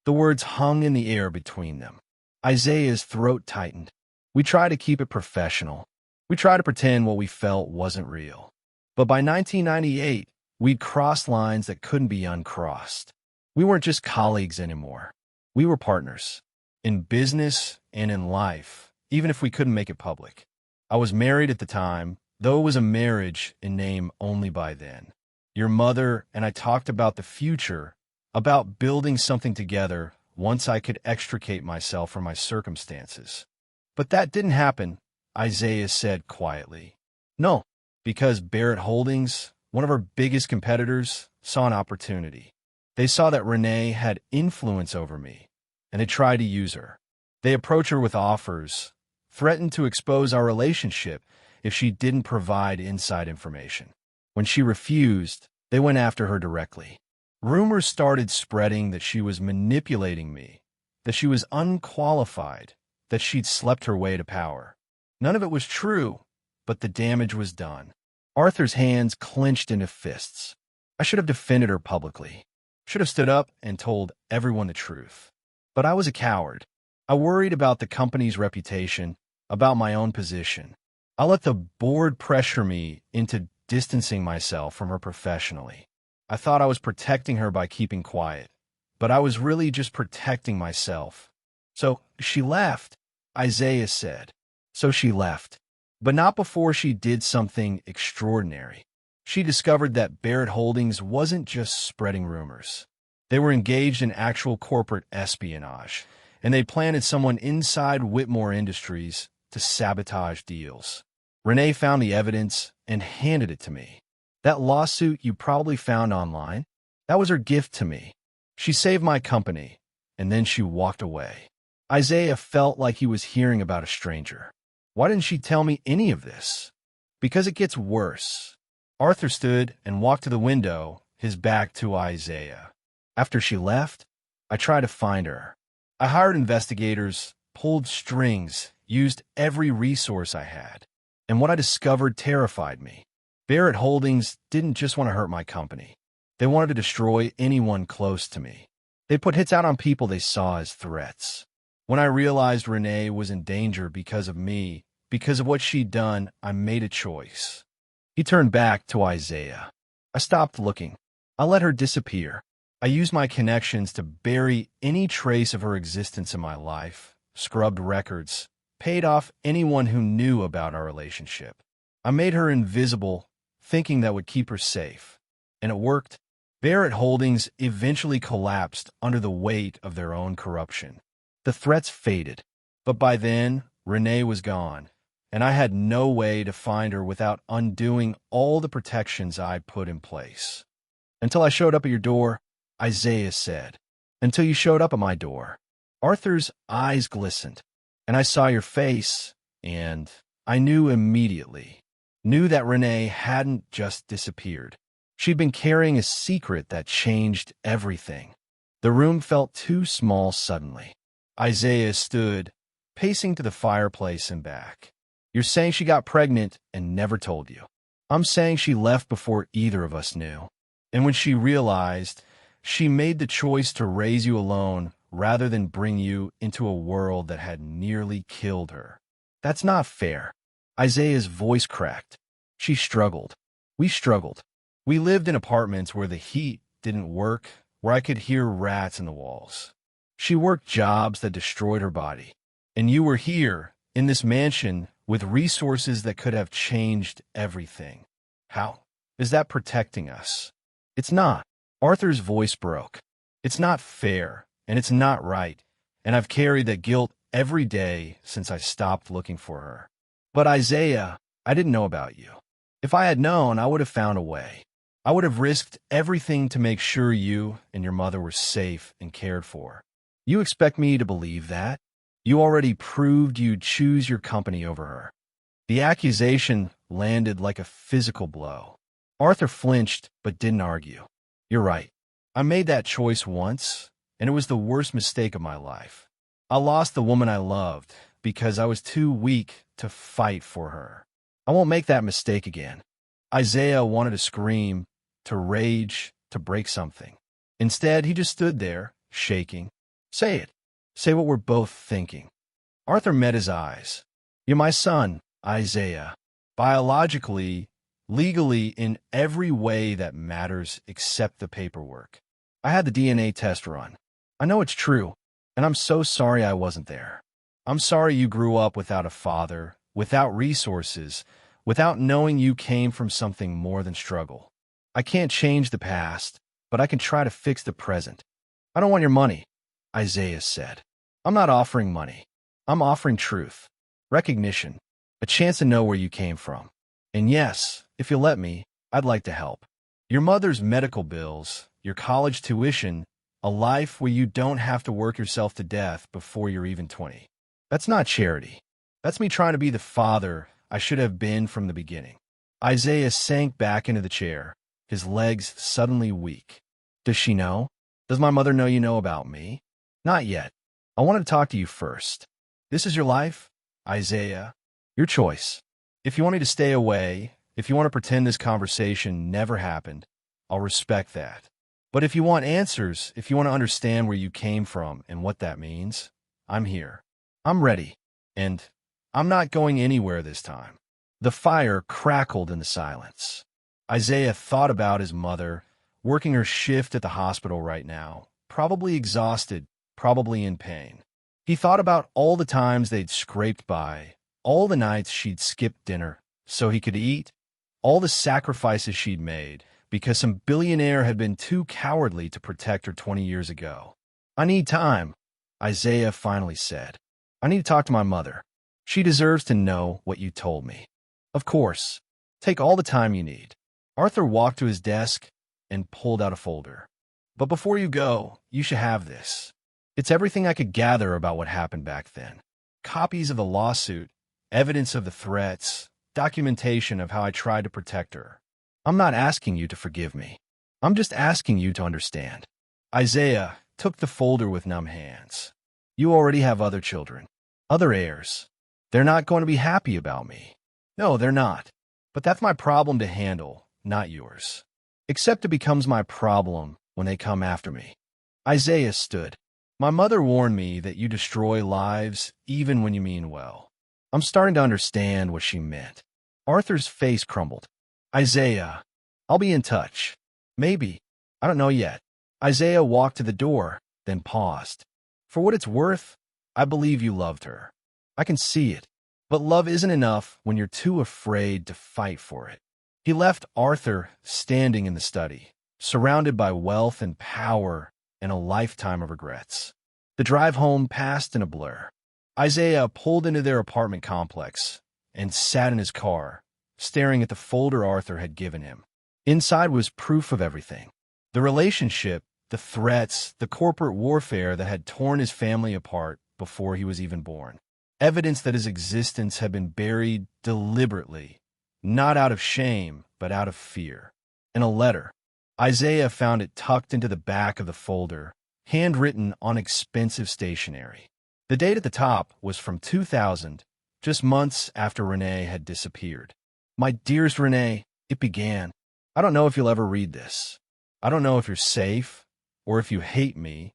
The words hung in the air between them. Isaiah's throat tightened. We tried to keep it professional. We tried to pretend what we felt wasn't real. But by 1998, we'd crossed lines that couldn't be uncrossed. We weren't just colleagues anymore. We were partners. In business and in life, even if we couldn't make it public. I was married at the time, though it was a marriage in name only by then. Your mother and I talked about the future, about building something together once I could extricate myself from my circumstances. But that didn't happen, Isaiah said quietly. No, because Barrett Holdings, one of our biggest competitors, saw an opportunity. They saw that Renee had influence over me, and they tried to use her. They approached her with offers, threatened to expose our relationship if she didn't provide inside information. When she refused, they went after her directly. Rumors started spreading that she was manipulating me, that she was unqualified, that she'd slept her way to power. None of it was true, but the damage was done. Arthur's hands clenched into fists. I should have defended her publicly. Should have stood up and told everyone the truth. But I was a coward. I worried about the company's reputation, about my own position. I let the board pressure me into distancing myself from her professionally. I thought I was protecting her by keeping quiet, but I was really just protecting myself. So she left, Isaiah said. So she left. But not before she did something extraordinary. She discovered that Barrett Holdings wasn't just spreading rumors. They were engaged in actual corporate espionage, and they planted someone inside Whitmore Industries to sabotage deals. Renee found the evidence and handed it to me. That lawsuit you probably found online, that was her gift to me. She saved my company, and then she walked away. Isaiah felt like he was hearing about a stranger. Why didn't she tell me any of this? Because it gets worse. Arthur stood and walked to the window, his back to Isaiah. After she left, I tried to find her. I hired investigators, pulled strings, used every resource I had. And what I discovered terrified me. Barrett Holdings didn't just want to hurt my company. They wanted to destroy anyone close to me. They put hits out on people they saw as threats. When I realized Renee was in danger because of me, because of what she'd done, I made a choice. He turned back to Isaiah. I stopped looking. I let her disappear. I used my connections to bury any trace of her existence in my life, scrubbed records, paid off anyone who knew about our relationship. I made her invisible, thinking that would keep her safe. And it worked. Barrett Holdings eventually collapsed under the weight of their own corruption. The threats faded, but by then, Renee was gone, and I had no way to find her without undoing all the protections I'd put in place. Until I showed up at your door, Isaiah said. Until you showed up at my door. Arthur's eyes glistened, and I saw your face, and I knew immediately. Knew that Renee hadn't just disappeared. She'd been carrying a secret that changed everything. The room felt too small suddenly. Isaiah stood, pacing to the fireplace and back. You're saying she got pregnant and never told you. I'm saying she left before either of us knew. And when she realized, she made the choice to raise you alone rather than bring you into a world that had nearly killed her. That's not fair. Isaiah's voice cracked. She struggled. We struggled. We lived in apartments where the heat didn't work, where I could hear rats in the walls. She worked jobs that destroyed her body. And you were here, in this mansion, with resources that could have changed everything. How? Is that protecting us? It's not. Arthur's voice broke. It's not fair, and it's not right, and I've carried that guilt every day since I stopped looking for her. But Isaiah, I didn't know about you. If I had known, I would have found a way. I would have risked everything to make sure you and your mother were safe and cared for. You expect me to believe that? You already proved you'd choose your company over her. The accusation landed like a physical blow. Arthur flinched but didn't argue. You're right. I made that choice once, and it was the worst mistake of my life. I lost the woman I loved because I was too weak to fight for her. I won't make that mistake again. Isaiah wanted to scream, to rage, to break something. Instead, he just stood there, shaking. Say it. Say what we're both thinking. Arthur met his eyes. You're my son, Isaiah. Biologically, legally, in every way that matters except the paperwork. I had the DNA test run. I know it's true, and I'm so sorry I wasn't there. I'm sorry you grew up without a father, without resources, without knowing you came from something more than struggle. I can't change the past, but I can try to fix the present. I don't want your money, Isaiah said. I'm not offering money. I'm offering truth, recognition, a chance to know where you came from. And yes, if you'll let me, I'd like to help. Your mother's medical bills, your college tuition, a life where you don't have to work yourself to death before you're even 20. That's not charity. That's me trying to be the father I should have been from the beginning. Isaiah sank back into the chair, his legs suddenly weak. Does she know? Does my mother know you know about me? Not yet. I wanted to talk to you first. This is your life, Isaiah. Your choice. If you want me to stay away, if you want to pretend this conversation never happened, I'll respect that. But if you want answers, if you want to understand where you came from and what that means, I'm here. I'm ready. And I'm not going anywhere this time. The fire crackled in the silence. Isaiah thought about his mother, working her shift at the hospital right now, probably exhausted, probably in pain. He thought about all the times they'd scraped by, all the nights she'd skipped dinner so he could eat, all the sacrifices she'd made because some billionaire had been too cowardly to protect her 20 years ago. I need time, Isaiah finally said. I need to talk to my mother. She deserves to know what you told me. Of course. Take all the time you need. Arthur walked to his desk and pulled out a folder. But before you go, you should have this. It's everything I could gather about what happened back then. Copies of the lawsuit, evidence of the threats, documentation of how I tried to protect her. I'm not asking you to forgive me. I'm just asking you to understand. Isaiah, took the folder with numb hands. You already have other children, other heirs. They're not going to be happy about me. No, they're not. But that's my problem to handle, not yours. Except it becomes my problem when they come after me. Isaiah stood. My mother warned me that you destroy lives even when you mean well. I'm starting to understand what she meant. Arthur's face crumbled. Isaiah, I'll be in touch. Maybe. I don't know yet. Isaiah walked to the door, then paused. For what it's worth, I believe you loved her. I can see it. But love isn't enough when you're too afraid to fight for it. He left Arthur standing in the study, surrounded by wealth and power and a lifetime of regrets. The drive home passed in a blur. Isaiah pulled into their apartment complex and sat in his car, staring at the folder Arthur had given him. Inside was proof of everything. The relationship, the threats, the corporate warfare that had torn his family apart before he was even born. Evidence that his existence had been buried deliberately, not out of shame, but out of fear. In a letter, Isaiah found it tucked into the back of the folder, handwritten on expensive stationery. The date at the top was from 2000, just months after Renee had disappeared. My dearest Renee, it began. I don't know if you'll ever read this. I don't know if you're safe, or if you hate me,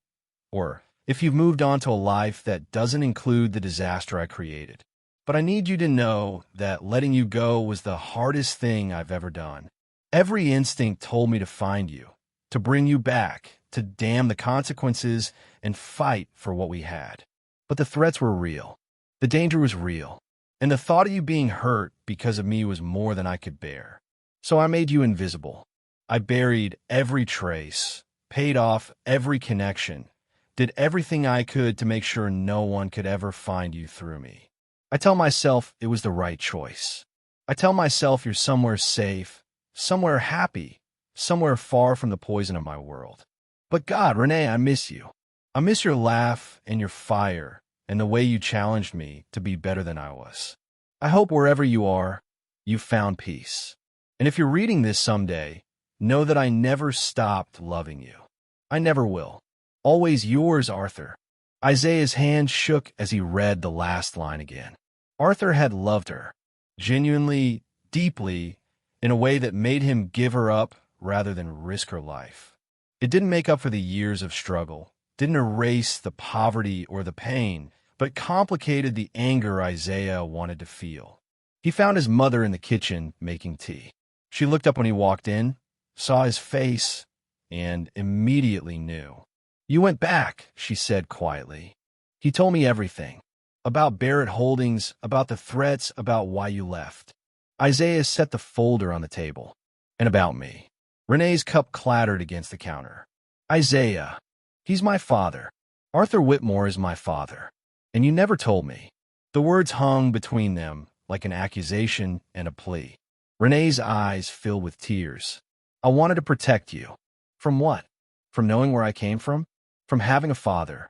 or if you've moved on to a life that doesn't include the disaster I created. But I need you to know that letting you go was the hardest thing I've ever done. Every instinct told me to find you, to bring you back, to damn the consequences and fight for what we had. But the threats were real. The danger was real. And the thought of you being hurt because of me was more than I could bear. So I made you invisible. I buried every trace, paid off every connection, did everything I could to make sure no one could ever find you through me. I tell myself it was the right choice. I tell myself you're somewhere safe, somewhere happy, somewhere far from the poison of my world. But God, Renee, I miss you. I miss your laugh and your fire and the way you challenged me to be better than I was. I hope wherever you are, you've found peace. And if you're reading this someday, know that I never stopped loving you. I never will. Always yours, Arthur. Isaiah's hand shook as he read the last line again. Arthur had loved her, genuinely, deeply, in a way that made him give her up rather than risk her life. It didn't make up for the years of struggle, didn't erase the poverty or the pain, but complicated the anger Isaiah wanted to feel. He found his mother in the kitchen making tea. She looked up when he walked in, saw his face, and immediately knew. You went back, she said quietly. He told me everything. About Barrett Holdings, about the threats, about why you left. Isaiah set the folder on the table. And about me. Renee's cup clattered against the counter. Isaiah, he's my father. Arthur Whitmore is my father. And you never told me. The words hung between them like an accusation and a plea. Renee's eyes filled with tears. I wanted to protect you. From what? From knowing where I came from? From having a father?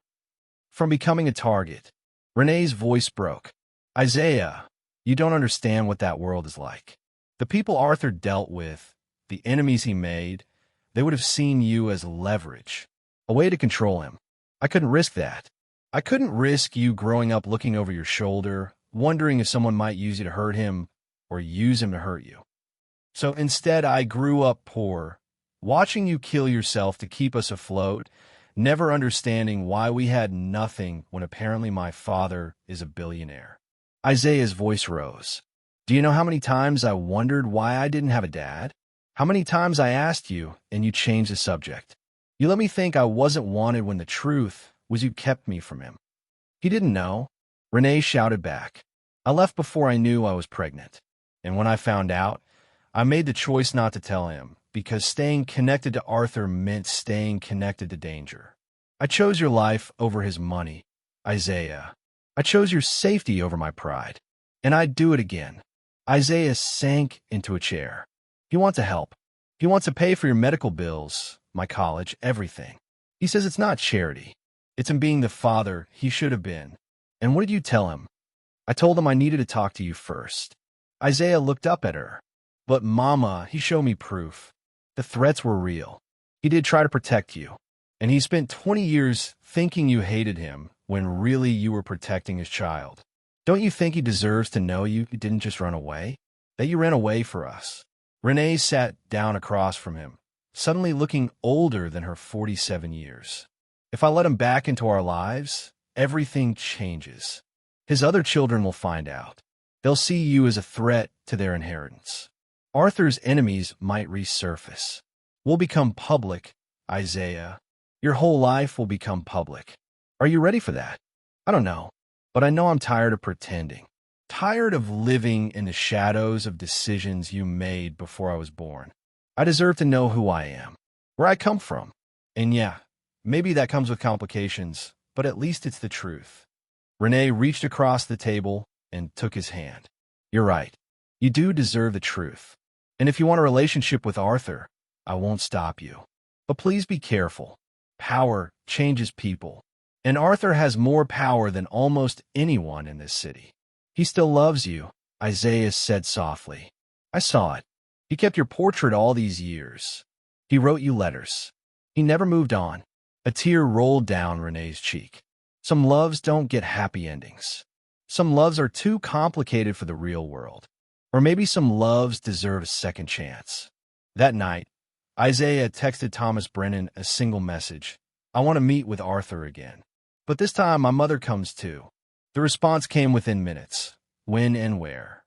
From becoming a target? Renee's voice broke. Isaiah, you don't understand what that world is like. The people Arthur dealt with, the enemies he made, they would have seen you as leverage, a way to control him. I couldn't risk that. I couldn't risk you growing up looking over your shoulder, wondering if someone might use you to hurt him or use him to hurt you. So instead, I grew up poor, watching you kill yourself to keep us afloat, never understanding why we had nothing when apparently my father is a billionaire. Isaiah's voice rose. Do you know how many times I wondered why I didn't have a dad? How many times I asked you and you changed the subject? You let me think I wasn't wanted when the truth was you kept me from him. He didn't know. Renee shouted back. I left before I knew I was pregnant. And when I found out, I made the choice not to tell him, because staying connected to Arthur meant staying connected to danger. I chose your life over his money, Isaiah. I chose your safety over my pride. And I'd do it again. Isaiah sank into a chair. He wants to help. He wants to pay for your medical bills, my college, everything. He says it's not charity. It's him being the father he should have been. And what did you tell him? I told him I needed to talk to you first. Isaiah looked up at her. But Mama, he showed me proof. The threats were real. He did try to protect you. And he spent 20 years thinking you hated him when really you were protecting his child. Don't you think he deserves to know you didn't just run away? That you ran away for us? Renee sat down across from him, suddenly looking older than her 47 years. If I let him back into our lives, everything changes. His other children will find out. They'll see you as a threat to their inheritance. Arthur's enemies might resurface. We'll become public, Isaiah. Your whole life will become public. Are you ready for that? I don't know, but I know I'm tired of pretending. Tired of living in the shadows of decisions you made before I was born. I deserve to know who I am, where I come from. And yeah, maybe that comes with complications, but at least it's the truth. Renee reached across the table and took his hand. You're right. You do deserve the truth. And if you want a relationship with Arthur, I won't stop you. But please be careful. Power changes people. And Arthur has more power than almost anyone in this city. He still loves you, Isaiah said softly. I saw it. He kept your portrait all these years. He wrote you letters. He never moved on. A tear rolled down Renee's cheek. Some loves don't get happy endings. Some loves are too complicated for the real world. Or maybe some loves deserve a second chance. That night, Isaiah texted Thomas Brennan a single message. I want to meet with Arthur again. But this time my mother comes too. The response came within minutes. When and where?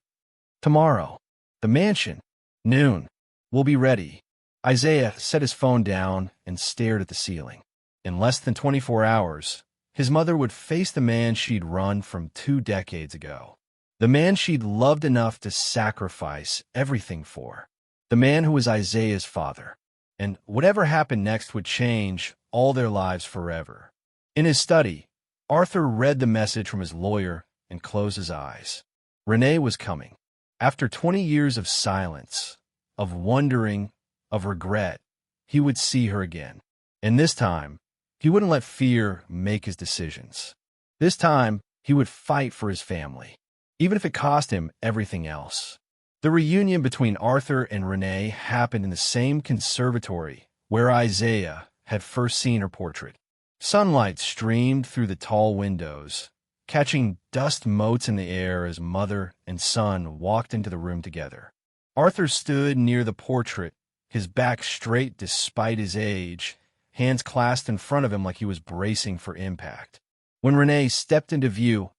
Tomorrow. The mansion. Noon. We'll be ready. Isaiah set his phone down and stared at the ceiling. In less than 24 hours, his mother would face the man she'd run from 2 decades ago. The man she'd loved enough to sacrifice everything for. The man who was Isaiah's father. And whatever happened next would change all their lives forever. In his study, Arthur read the message from his lawyer and closed his eyes. Renee was coming. After 20 years of silence, of wondering, of regret, he would see her again. And this time, he wouldn't let fear make his decisions. This time, he would fight for his family, even if it cost him everything else. The reunion between Arthur and Renee happened in the same conservatory where Isaiah had first seen her portrait. Sunlight streamed through the tall windows, catching dust motes in the air as mother and son walked into the room together. Arthur stood near the portrait, his back straight despite his age, hands clasped in front of him like he was bracing for impact. When Renee stepped into view,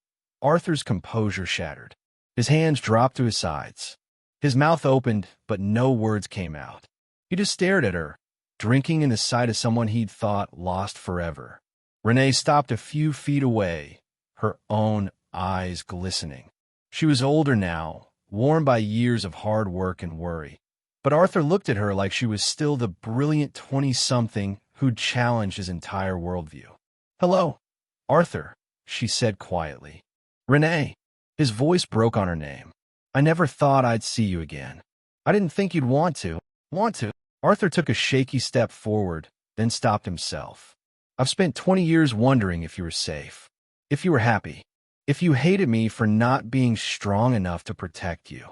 Arthur's composure shattered. His hands dropped to his sides. His mouth opened, but no words came out. He just stared at her, drinking in the sight of someone he'd thought lost forever. Renee stopped a few feet away, her own eyes glistening. She was older now, worn by years of hard work and worry. But Arthur looked at her like she was still the brilliant 20-something who'd challenged his entire worldview. Hello, Arthur, she said quietly. Renee. His voice broke on her name. I never thought I'd see you again. I didn't think you'd want to. Arthur took a shaky step forward, then stopped himself. I've spent 20 years wondering if you were safe, if you were happy, if you hated me for not being strong enough to protect you.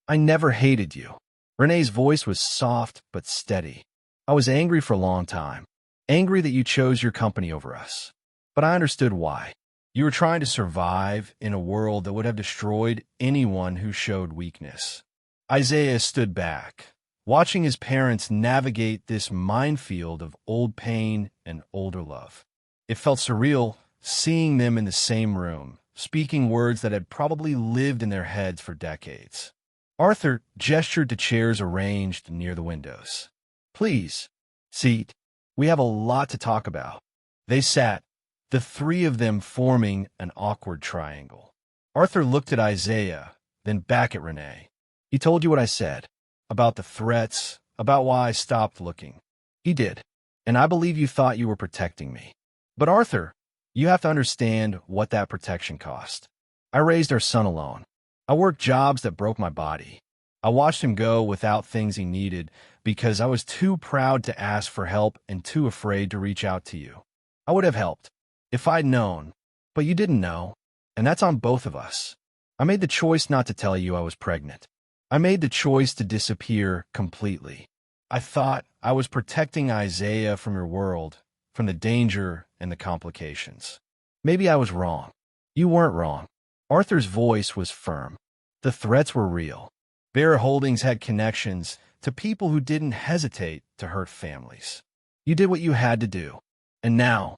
I never hated you. Renee's voice was soft but steady. I was angry for a long time. Angry that you chose your company over us. But I understood why. You were trying to survive in a world that would have destroyed anyone who showed weakness. Isaiah stood back, watching his parents navigate this minefield of old pain and older love. It felt surreal seeing them in the same room, speaking words that had probably lived in their heads for decades. Arthur gestured to chairs arranged near the windows. Please, seat. We have a lot to talk about. They sat, the three of them forming an awkward triangle. Arthur looked at Isaiah, then back at Renee. He told you what I said, about the threats, about why I stopped looking. He did, and I believe you thought you were protecting me. But Arthur, you have to understand what that protection cost. I raised our son alone. I worked jobs that broke my body. I watched him go without things he needed because I was too proud to ask for help and too afraid to reach out to you. I would have helped if I'd known, but you didn't know, and that's on both of us. I made the choice not to tell you I was pregnant. I made the choice to disappear completely. I thought I was protecting Isaiah from your world, from the danger and the complications. Maybe I was wrong. You weren't wrong. Arthur's voice was firm. The threats were real. Bear Holdings had connections to people who didn't hesitate to hurt families. You did what you had to do. And now,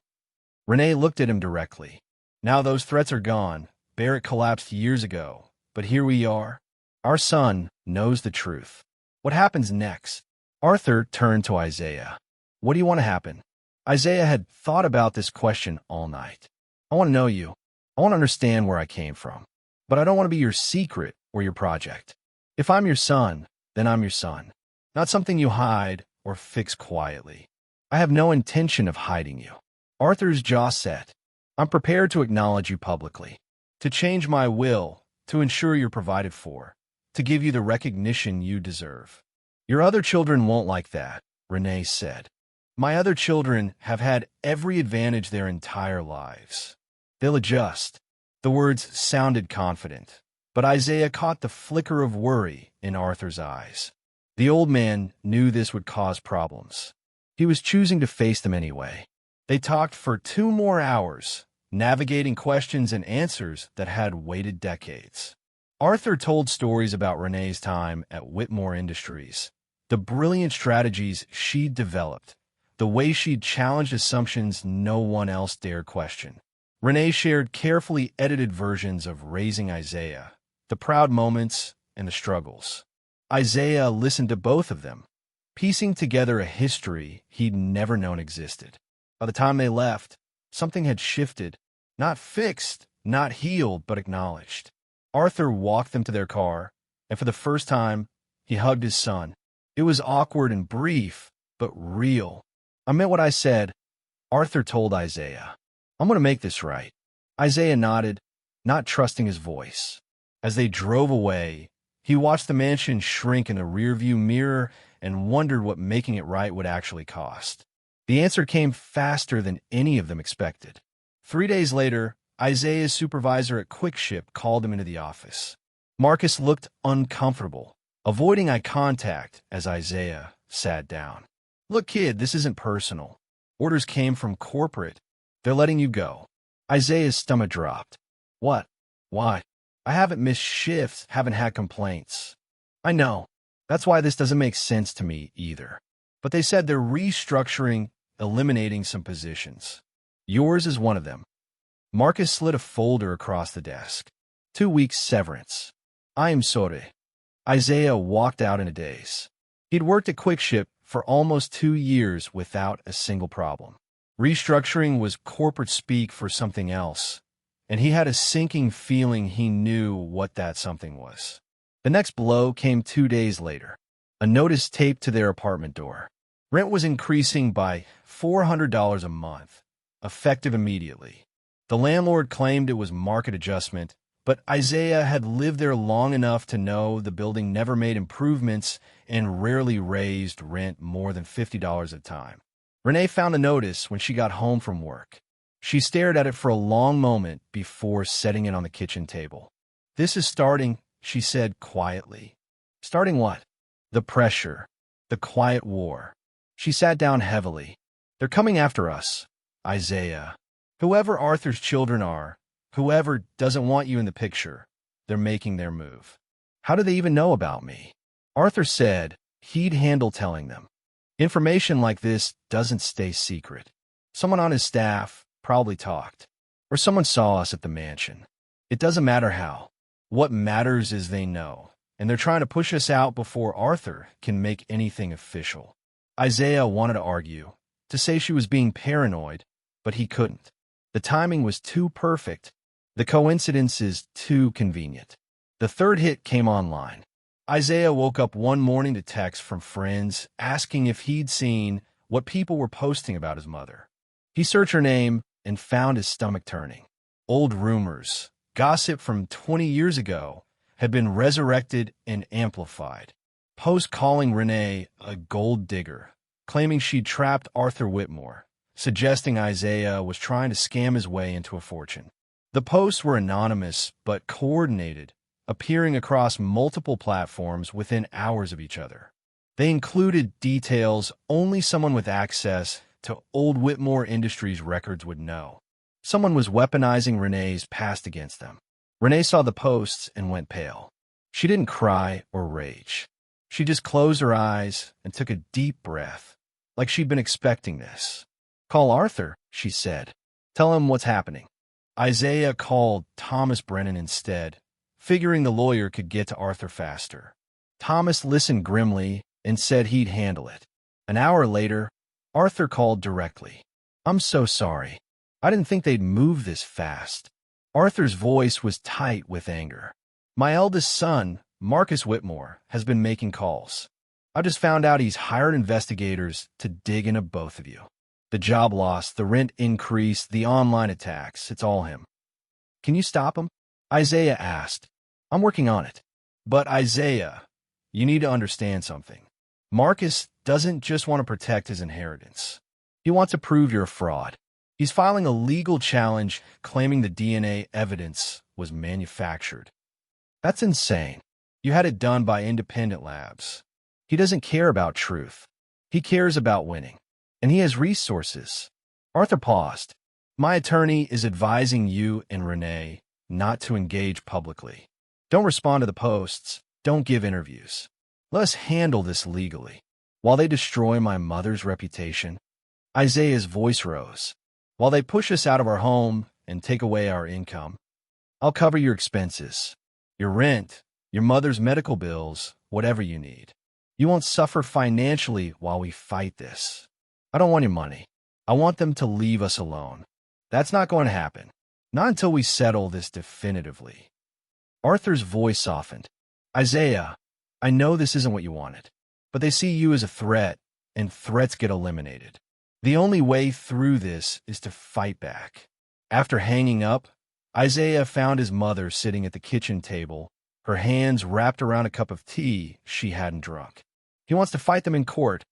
Renee looked at him directly. Now those threats are gone. Barrett collapsed years ago. But here we are. Our son knows the truth. What happens next? Arthur turned to Isaiah. What do you want to happen? Isaiah had thought about this question all night. I want to know you. I want to understand where I came from. But I don't want to be your secret or your project. If I'm your son, then I'm your son. Not something you hide or fix quietly. I have no intention of hiding you. Arthur's jaw set. I'm prepared to acknowledge you publicly, to change my will, to ensure you're provided for, to give you the recognition you deserve. Your other children won't like that, Renee said. My other children have had every advantage their entire lives. They'll adjust. The words sounded confident, but Isaiah caught the flicker of worry in Arthur's eyes. The old man knew this would cause problems. He was choosing to face them anyway. They talked for 2 more hours, navigating questions and answers that had waited decades. Arthur told stories about Renee's time at Whitmore Industries, the brilliant strategies she'd developed, the way she'd challenged assumptions no one else dared question. Renee shared carefully edited versions of raising Isaiah, the proud moments and the struggles. Isaiah listened to both of them, piecing together a history he'd never known existed. By the time they left, something had shifted, not fixed, not healed, but acknowledged. Arthur walked them to their car, and for the first time, he hugged his son. It was awkward and brief, but real. I meant what I said, Arthur told Isaiah. I'm going to make this right. Isaiah nodded, not trusting his voice. As they drove away, he watched the mansion shrink in the rearview mirror and wondered what making it right would actually cost. The answer came faster than any of them expected. 3 days later, Isaiah's supervisor at QuickShip called him into the office. Marcus looked uncomfortable, avoiding eye contact as Isaiah sat down. Look, kid, this isn't personal. Orders came from corporate. They're letting you go. Isaiah's stomach dropped. What? Why? I haven't missed shifts, haven't had complaints. I know. That's why this doesn't make sense to me either. But they said they're restructuring, eliminating some positions. Yours is one of them. Marcus slid a folder across the desk. 2 weeks severance. I am sorry. Isaiah walked out in a daze. He'd worked at QuickShip for almost 2 years without a single problem. Restructuring was corporate speak for something else, and he had a sinking feeling he knew what that something was. The next blow came 2 days later. A notice taped to their apartment door. Rent was increasing by $400 a month, effective immediately. The landlord claimed it was market adjustment, but Isaiah had lived there long enough to know the building never made improvements and rarely raised rent more than $50 at a time. Renee found the notice when she got home from work. She stared at it for a long moment before setting it on the kitchen table. This is starting, she said quietly. Starting what? The pressure. The quiet war. She sat down heavily. They're coming after us, Isaiah. Whoever Arthur's children are, whoever doesn't want you in the picture, they're making their move. How do they even know about me? Arthur said he'd handle telling them. Information like this doesn't stay secret. Someone on his staff probably talked, or someone saw us at the mansion. It doesn't matter how. What matters is they know, and they're trying to push us out before Arthur can make anything official. Isaiah wanted to argue, to say she was being paranoid, but he couldn't. The timing was too perfect. The coincidence is too convenient. The third hit came online. Isaiah woke up one morning to texts from friends asking if he'd seen what people were posting about his mother. He searched her name and found his stomach turning. Old rumors, gossip from 20 years ago, had been resurrected and amplified. Posts calling Renee a gold digger, claiming she'd trapped Arthur Whitmore, suggesting Isaiah was trying to scam his way into a fortune. The posts were anonymous but coordinated, appearing across multiple platforms within hours of each other. They included details only someone with access to old Whitmore Industries records would know. Someone was weaponizing Renee's past against them. Renee saw the posts and went pale. She didn't cry or rage. She just closed her eyes and took a deep breath, like she'd been expecting this. "Call Arthur," she said. "Tell him what's happening." Isaiah called Thomas Brennan instead, figuring the lawyer could get to Arthur faster. Thomas listened grimly and said he'd handle it. An hour later, Arthur called directly. "I'm so sorry. I didn't think they'd move this fast." Arthur's voice was tight with anger. "My eldest son, Marcus Whitmore, has been making calls. I just found out he's hired investigators to dig into both of you. The job loss, the rent increase, the online attacks, it's all him." "Can you stop him?" Isaiah asked. "I'm working on it." "But Isaiah, you need to understand something. Marcus doesn't just want to protect his inheritance. He wants to prove you're a fraud. He's filing a legal challenge claiming the DNA evidence was manufactured. That's insane. You had it done by independent labs. He doesn't care about truth. He cares about winning. And he has resources." Arthur paused. "My attorney is advising you and Renee not to engage publicly. Don't respond to the posts. Don't give interviews. Let us handle this legally. While they destroy my mother's reputation." Isaiah's voice rose. "While they push us out of our home and take away our income, I'll cover your expenses. Your rent, your mother's medical bills, whatever you need. You won't suffer financially while we fight this. I don't want your money. I want them to leave us alone. That's not going to happen. Not until we settle this definitively." Arthur's voice softened. "Isaiah, I know this isn't what you wanted, but they see you as a threat, and threats get eliminated. The only way through this is to fight back." After hanging up, Isaiah found his mother sitting at the kitchen table, her hands wrapped around a cup of tea she hadn't drunk. "He wants to fight them in court,"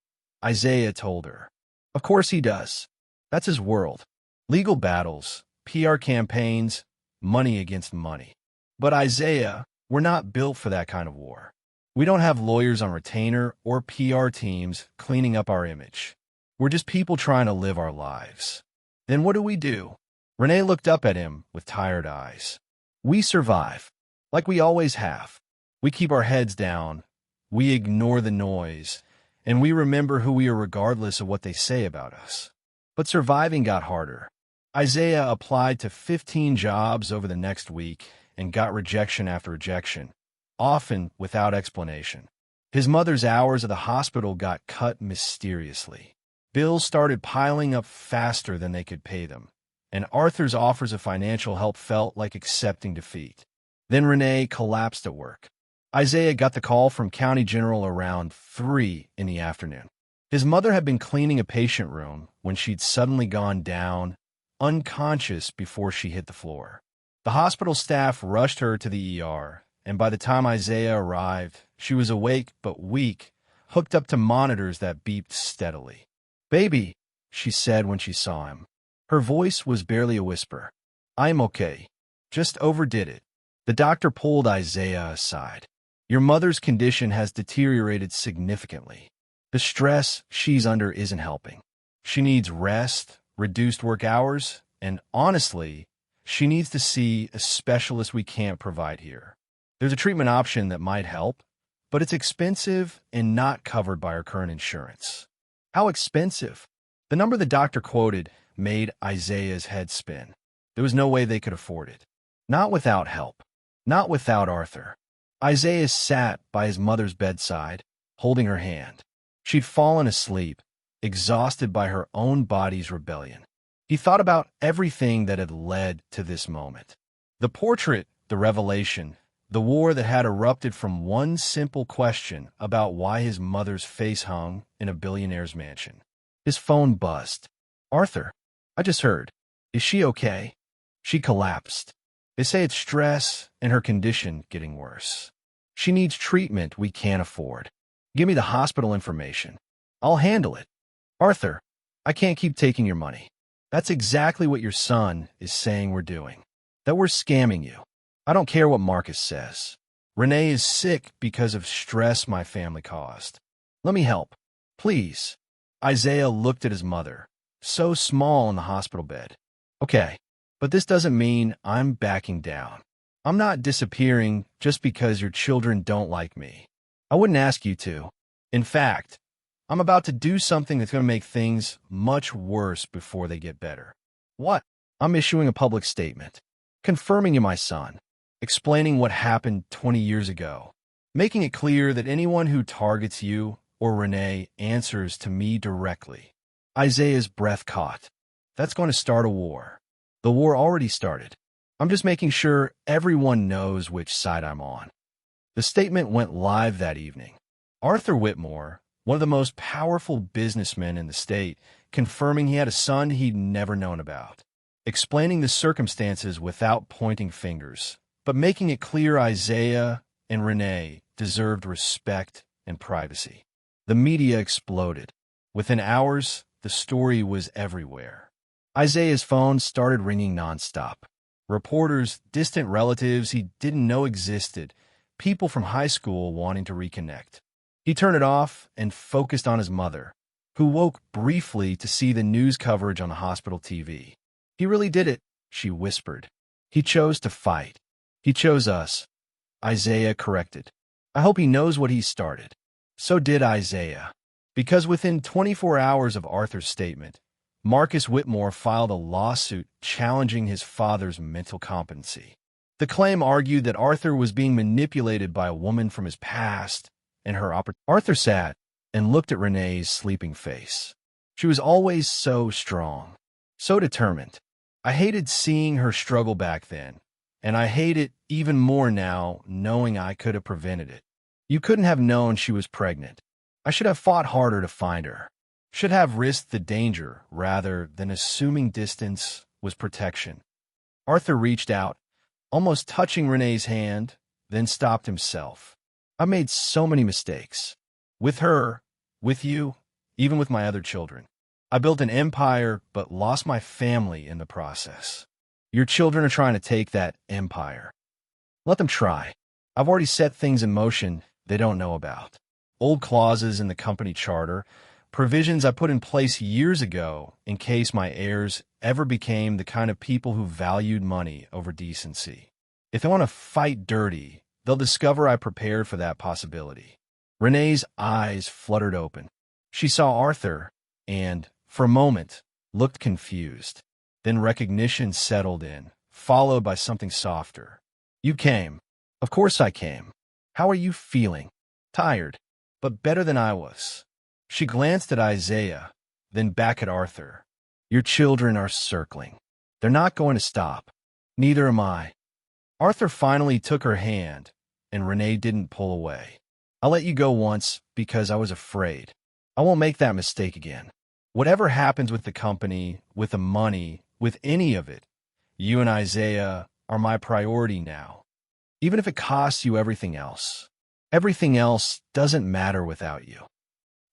Isaiah told her. "Of course he does. That's his world. Legal battles, PR campaigns, money against money. But Isaiah, we're not built for that kind of war. We don't have lawyers on retainer or PR teams cleaning up our image. We're just people trying to live our lives." "Then what do?" Renee looked up at him with tired eyes. "We survive, like we always have. We keep our heads down, we ignore the noise, and we remember who we are regardless of what they say about us." But surviving got harder. Isaiah applied to 15 jobs over the next week and got rejection after rejection, often without explanation. His mother's hours at the hospital got cut mysteriously. Bills started piling up faster than they could pay them, and Arthur's offers of financial help felt like accepting defeat. Then Renee collapsed at work. Isaiah got the call from County General around 3 in the afternoon. His mother had been cleaning a patient room when she'd suddenly gone down, unconscious before she hit the floor. The hospital staff rushed her to the ER, and by the time Isaiah arrived, she was awake but weak, hooked up to monitors that beeped steadily. "Baby," she said when she saw him. Her voice was barely a whisper. "I'm okay. Just overdid it." The doctor pulled Isaiah aside. "Your mother's condition has deteriorated significantly. The stress she's under isn't helping. She needs rest, reduced work hours, and honestly, she needs to see a specialist we can't provide here. There's a treatment option that might help, but it's expensive and not covered by our current insurance." "How expensive?" The number the doctor quoted made Isaiah's head spin. There was no way they could afford it. Not without help. Not without Arthur. Isaiah sat by his mother's bedside, holding her hand. She'd fallen asleep, exhausted by her own body's rebellion. He thought about everything that had led to this moment. The portrait, the revelation, the war that had erupted from one simple question about why his mother's face hung in a billionaire's mansion. His phone buzzed. "Arthur, I just heard. Is she okay?" She collapsed. "They say it's stress and her condition getting worse. She needs treatment we can't afford. Give me the hospital information. I'll handle it." "Arthur, I can't keep taking your money. That's exactly what your son is saying we're doing. That we're scamming you. I don't care what Marcus says. Renee is sick because of stress my family caused. Let me help. Please." Isaiah looked at his mother, so small in the hospital bed. Okay, but this doesn't mean I'm backing down. I'm not disappearing just because your children don't like me. I wouldn't ask you to. In fact, I'm about to do something that's going to make things much worse before they get better. What? I'm issuing a public statement, confirming you're my son, explaining what happened 20 years ago, making it clear that anyone who targets you or Renee answers to me directly. Isaiah's breath caught. That's going to start a war. The war already started. I'm just making sure everyone knows which side I'm on. The statement went live that evening. Arthur Whitmore, one of the most powerful businessmen in the state, confirming he had a son he'd never known about, explaining the circumstances without pointing fingers, but making it clear Isaiah and Renee deserved respect and privacy. The media exploded. Within hours, the story was everywhere. Isaiah's phone started ringing nonstop. Reporters, distant relatives he didn't know existed, people from high school wanting to reconnect. He turned it off and focused on his mother, who woke briefly to see the news coverage on the hospital TV. He really did it, she whispered. He chose to fight. He chose us. Isaiah corrected. I hope he knows what he started. So did Isaiah. Because within 24 hours of Arthur's statement, Marcus Whitmore filed a lawsuit challenging his father's mental competency. The claim argued that Arthur was being manipulated by a woman from his past and her opportunity. Arthur sat and looked at Renee's sleeping face. She was always so strong, so determined. I hated seeing her struggle back then, and I hate it even more now knowing I could have prevented it. You couldn't have known she was pregnant. I should have fought harder to find her. Should have risked the danger rather than assuming distance was protection. Arthur reached out, almost touching Renee's hand, then stopped himself. I made so many mistakes. With her, with you, even with my other children. I built an empire but lost my family in the process. Your children are trying to take that empire. Let them try. I've already set things in motion they don't know about. Old clauses in the company charter, provisions I put in place years ago in case my heirs ever became the kind of people who valued money over decency. If they want to fight dirty, they'll discover I prepared for that possibility. Renee's eyes fluttered open. She saw Arthur and, for a moment, looked confused. Then recognition settled in, followed by something softer. You came. Of course I came. How are you feeling? Tired, but better than I was. She glanced at Isaiah, then back at Arthur. Your children are circling. They're not going to stop. Neither am I. Arthur finally took her hand, and Renee didn't pull away. I let you go once because I was afraid. I won't make that mistake again. Whatever happens with the company, with the money, with any of it, you and Isaiah are my priority now. Even if it costs you everything else. Everything else doesn't matter without you.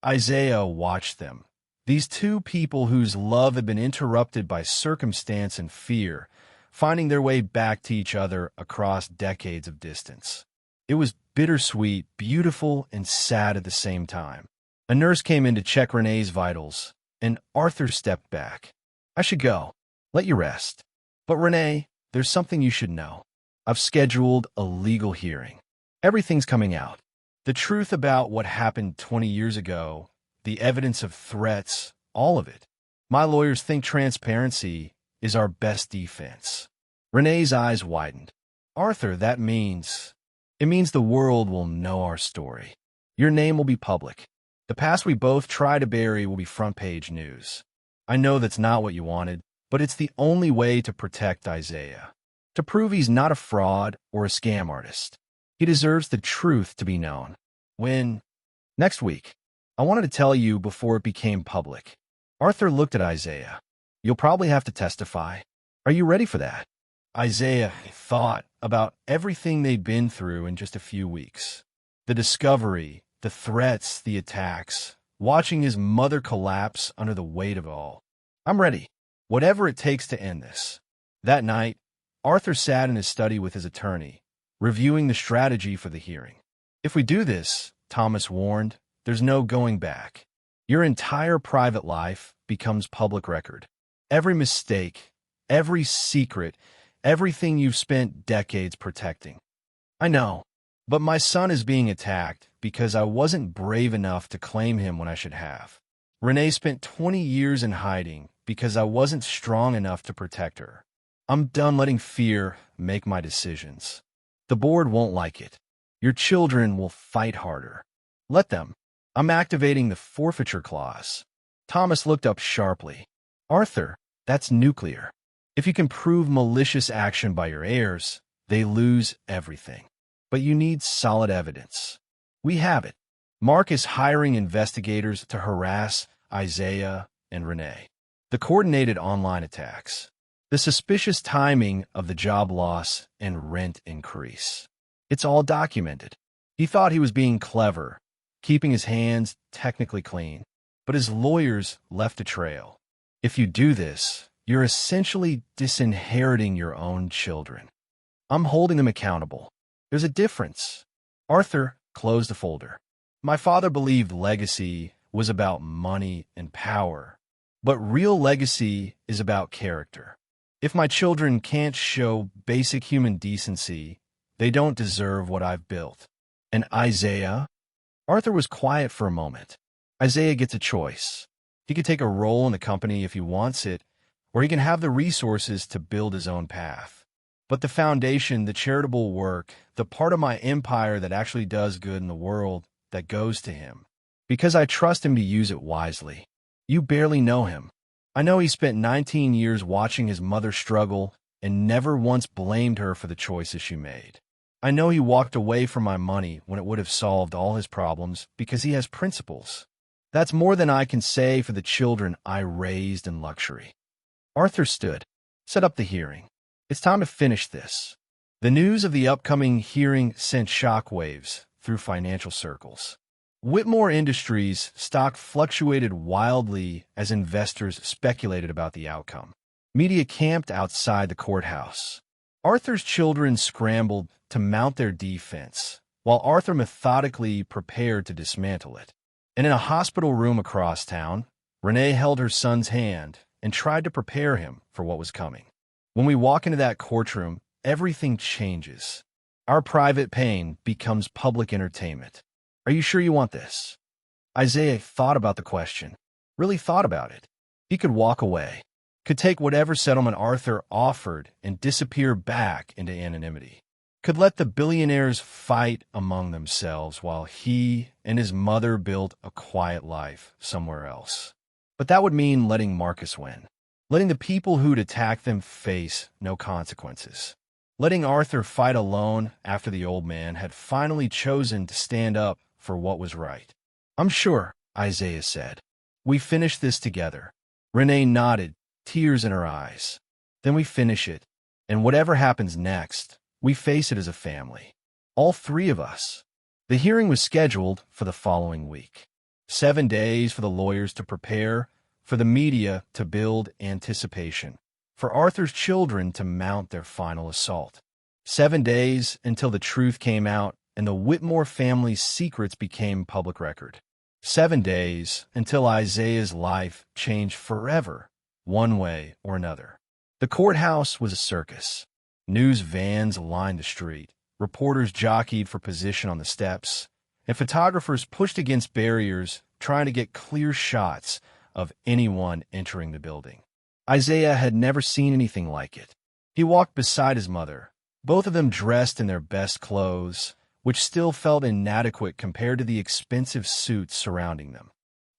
Isaiah watched them. These two people whose love had been interrupted by circumstance and fear, finding their way back to each other across decades of distance. It was bittersweet, beautiful, and sad at the same time. A nurse came in to check Renee's vitals, and Arthur stepped back. I should go. Let you rest. But Renee, there's something you should know. I've scheduled a legal hearing. Everything's coming out. The truth about what happened 20 years ago, the evidence of threats, all of it. My lawyers think transparency is our best defense. Renee's eyes widened. Arthur, that means... It means the world will know our story. Your name will be public. The past we both try to bury will be front-page news. I know that's not what you wanted, but it's the only way to protect Isaiah. To prove he's not a fraud or a scam artist. He deserves the truth to be known. When? Next week. I wanted to tell you before it became public. Arthur looked at Isaiah. You'll probably have to testify. Are you ready for that? Isaiah thought about everything they'd been through in just a few weeks. The discovery, the threats, the attacks, watching his mother collapse under the weight of it all. I'm ready. Whatever it takes to end this. That night, Arthur sat in his study with his attorney, reviewing the strategy for the hearing. If we do this, Thomas warned, there's no going back. Your entire private life becomes public record. Every mistake, every secret, everything you've spent decades protecting. I know, but my son is being attacked because I wasn't brave enough to claim him when I should have. Renee spent 20 years in hiding because I wasn't strong enough to protect her. I'm done letting fear make my decisions. The board won't like it. Your children will fight harder. Let them. I'm activating the forfeiture clause. Thomas looked up sharply. Arthur, that's nuclear. If you can prove malicious action by your heirs, they lose everything. But you need solid evidence. We have it. Mark is hiring investigators to harass Isaiah and Renee. The coordinated online attacks. The suspicious timing of the job loss and rent increase. It's all documented. He thought he was being clever, keeping his hands technically clean, but his lawyers left a trail. If you do this, you're essentially disinheriting your own children. I'm holding them accountable. There's a difference. Arthur closed the folder. My father believed legacy was about money and power, but real legacy is about character. If my children can't show basic human decency, they don't deserve what I've built. And Isaiah? Arthur was quiet for a moment. Isaiah gets a choice. He could take a role in the company if he wants it, or he can have the resources to build his own path. But the foundation, the charitable work, the part of my empire that actually does good in the world, that goes to him. Because I trust him to use it wisely. You barely know him. I know he spent 19 years watching his mother struggle and never once blamed her for the choices she made. I know he walked away from my money when it would have solved all his problems because he has principles. That's more than I can say for the children I raised in luxury. Arthur stood, set up the hearing. It's time to finish this. The news of the upcoming hearing sent shockwaves through financial circles. Whitmore Industries' stock fluctuated wildly as investors speculated about the outcome. Media camped outside the courthouse. Arthur's children scrambled to mount their defense, while Arthur methodically prepared to dismantle it. And in a hospital room across town, Renee held her son's hand and tried to prepare him for what was coming. When we walk into that courtroom, everything changes. Our private pain becomes public entertainment. Are you sure you want this? Isaiah thought about the question, really thought about it. He could walk away, could take whatever settlement Arthur offered and disappear back into anonymity, could let the billionaires fight among themselves while he and his mother built a quiet life somewhere else. But that would mean letting Marcus win, letting the people who'd attack them face no consequences, letting Arthur fight alone after the old man had finally chosen to stand up for what was right. I'm sure, Isaiah said. We finish this together. Renee nodded, tears in her eyes. Then we finish it, and whatever happens next, we face it as a family. All three of us. The hearing was scheduled for the following week. 7 days for the lawyers to prepare, for the media to build anticipation, for Arthur's children to mount their final assault. 7 days until the truth came out and the Whitmore family's secrets became public record. 7 days until Isaiah's life changed forever, one way or another. The courthouse was a circus. News vans lined the street, reporters jockeyed for position on the steps, and photographers pushed against barriers trying to get clear shots of anyone entering the building. Isaiah had never seen anything like it. He walked beside his mother, both of them dressed in their best clothes, which still felt inadequate compared to the expensive suits surrounding them.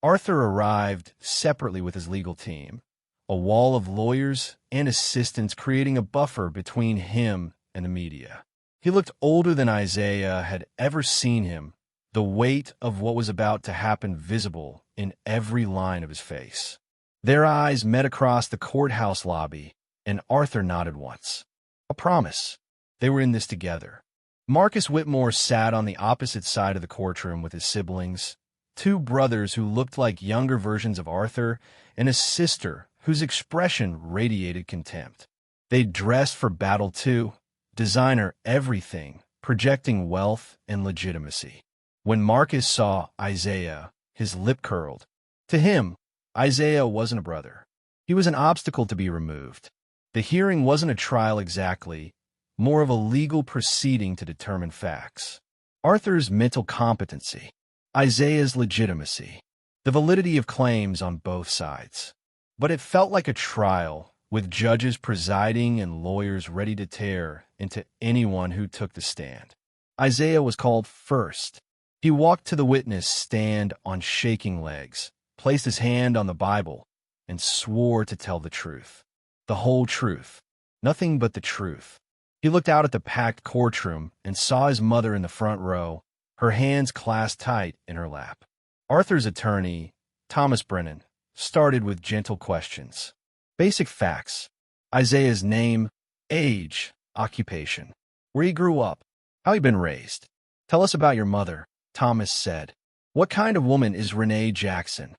Arthur arrived separately with his legal team, a wall of lawyers and assistants creating a buffer between him and the media. He looked older than Isaiah had ever seen him, the weight of what was about to happen visible in every line of his face. Their eyes met across the courthouse lobby, and Arthur nodded once. A promise. They were in this together. Marcus Whitmore sat on the opposite side of the courtroom with his siblings, two brothers who looked like younger versions of Arthur, and a sister whose expression radiated contempt. They dressed for battle too, designer everything, projecting wealth and legitimacy. When Marcus saw Isaiah, his lip curled. To him, Isaiah wasn't a brother. He was an obstacle to be removed. The hearing wasn't a trial exactly, more of a legal proceeding to determine facts. Arthur's mental competency, Isaiah's legitimacy, the validity of claims on both sides. But it felt like a trial, with judges presiding and lawyers ready to tear into anyone who took the stand. Isaiah was called first. He walked to the witness stand on shaking legs, placed his hand on the Bible, and swore to tell the truth. The whole truth. Nothing but the truth. He looked out at the packed courtroom and saw his mother in the front row, her hands clasped tight in her lap. Arthur's attorney, Thomas Brennan, started with gentle questions. Basic facts. Isaiah's name, age, occupation, where he grew up, how he'd been raised. Tell us about your mother, Thomas said. What kind of woman is Renee Jackson?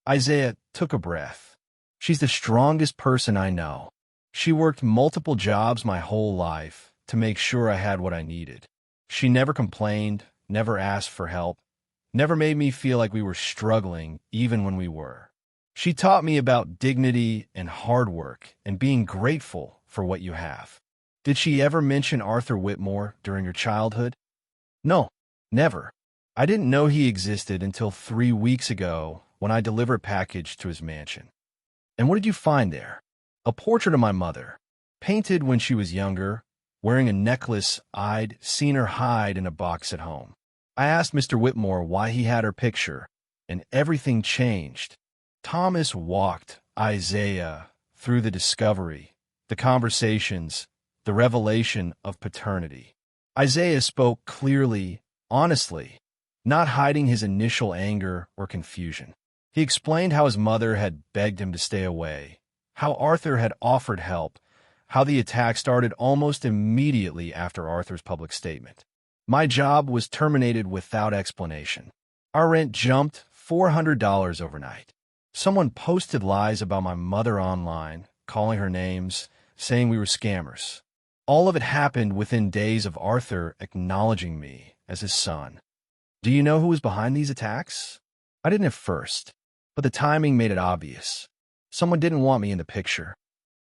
Isaiah took a breath. She's the strongest person I know. She worked multiple jobs my whole life to make sure I had what I needed. She never complained, never asked for help, never made me feel like we were struggling even when we were. She taught me about dignity and hard work and being grateful for what you have. Did she ever mention Arthur Whitmore during your childhood? No, never. I didn't know he existed until 3 weeks ago when I delivered a package to his mansion. And what did you find there? A portrait of my mother, painted when she was younger, wearing a necklace I'd seen her hide in a box at home. I asked Mr. Whitmore why he had her picture, and everything changed. Thomas walked Isaiah through the discovery, the conversations, the revelation of paternity. Isaiah spoke clearly, honestly, not hiding his initial anger or confusion. He explained how his mother had begged him to stay away, how Arthur had offered help, how the attack started almost immediately after Arthur's public statement. My job was terminated without explanation. Our rent jumped $400 overnight. Someone posted lies about my mother online, calling her names, saying we were scammers. All of it happened within days of Arthur acknowledging me as his son. Do you know who was behind these attacks? I didn't at first, but the timing made it obvious. Someone didn't want me in the picture.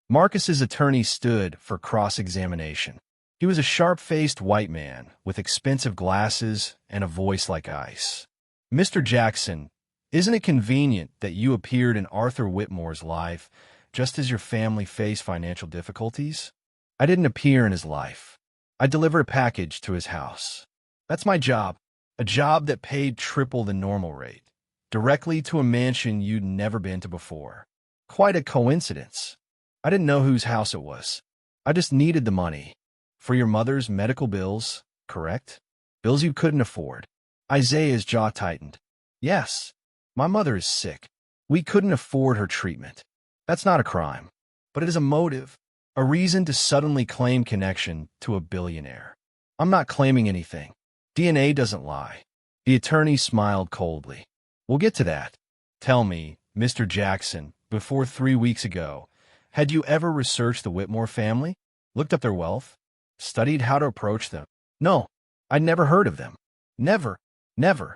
Marcus's attorney stood for cross-examination. He was a sharp-faced white man with expensive glasses and a voice like ice. Mr. Jackson, isn't it convenient that you appeared in Arthur Whitmore's life just as your family faced financial difficulties? I didn't appear in his life. I delivered a package to his house. That's my job, a job that paid triple the normal rate, directly to a mansion you'd never been to before. Quite a coincidence. I didn't know whose house it was. I just needed the money. For your mother's medical bills, correct? Bills you couldn't afford. Isaiah's jaw tightened. Yes, my mother is sick. We couldn't afford her treatment. That's not a crime, but it is a motive, a reason to suddenly claim connection to a billionaire. I'm not claiming anything. DNA doesn't lie. The attorney smiled coldly. We'll get to that. Tell me, Mr. Jackson, before 3 weeks ago, had you ever researched the Whitmore family? Looked up their wealth? Studied how to approach them? No, I'd never heard of them. Never, never.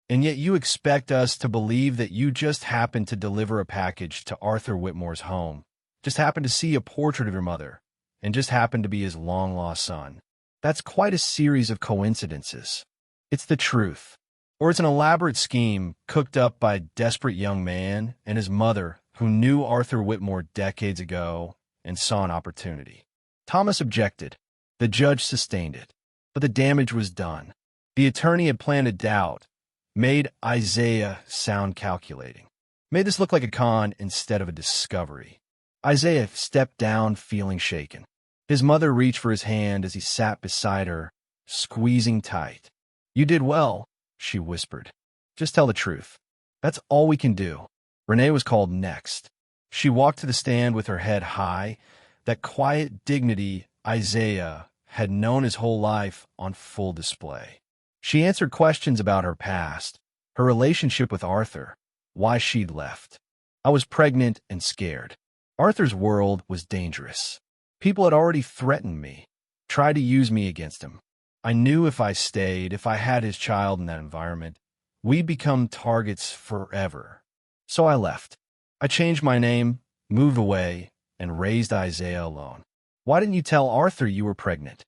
And yet you expect us to believe that you just happened to deliver a package to Arthur Whitmore's home, just happened to see a portrait of your mother, and just happened to be his long-lost son. That's quite a series of coincidences. It's the truth. Or it's an elaborate scheme cooked up by a desperate young man and his mother who knew Arthur Whitmore decades ago and saw an opportunity. Thomas objected. The judge sustained it. But the damage was done. The attorney had planted doubt, made Isaiah sound calculating, made this look like a con instead of a discovery. Isaiah stepped down feeling shaken. His mother reached for his hand as he sat beside her, squeezing tight. You did well, she whispered. Just tell the truth. That's all we can do. Renee was called next. She walked to the stand with her head high, that quiet dignity Isaiah had known his whole life on full display. She answered questions about her past, her relationship with Arthur, why she'd left. I was pregnant and scared. Arthur's world was dangerous. People had already threatened me, tried to use me against him. I knew if I stayed, if I had his child in that environment, we'd become targets forever. So I left. I changed my name, moved away, and raised Isaiah alone. Why didn't you tell Arthur you were pregnant?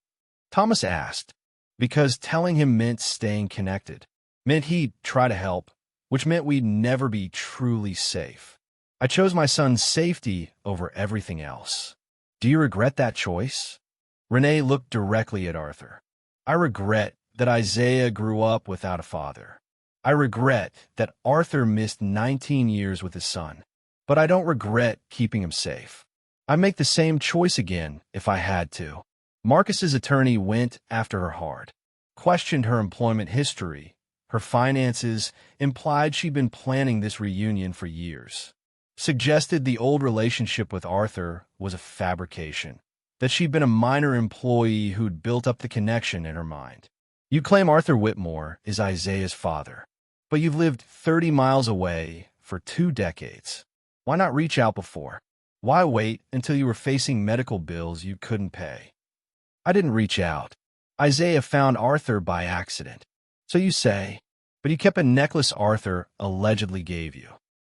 Thomas asked. Because telling him meant staying connected. Meant he'd try to help, which meant we'd never be truly safe. I chose my son's safety over everything else. Do you regret that choice? Renee looked directly at Arthur. I regret that Isaiah grew up without a father. I regret that Arthur missed 19 years with his son. But I don't regret keeping him safe. I'd make the same choice again if I had to. Marcus's attorney went after her hard, questioned her employment history, her finances, implied she'd been planning this reunion for years, suggested the old relationship with Arthur was a fabrication, that she'd been a minor employee who'd built up the connection in her mind. You claim Arthur Whitmore is Isaiah's father, but you've lived 30 miles away for 2 decades. Why not reach out before? Why wait until you were facing medical bills you couldn't pay? I didn't reach out. Isaiah found Arthur by accident. So you say, but you kept a necklace Arthur allegedly gave you.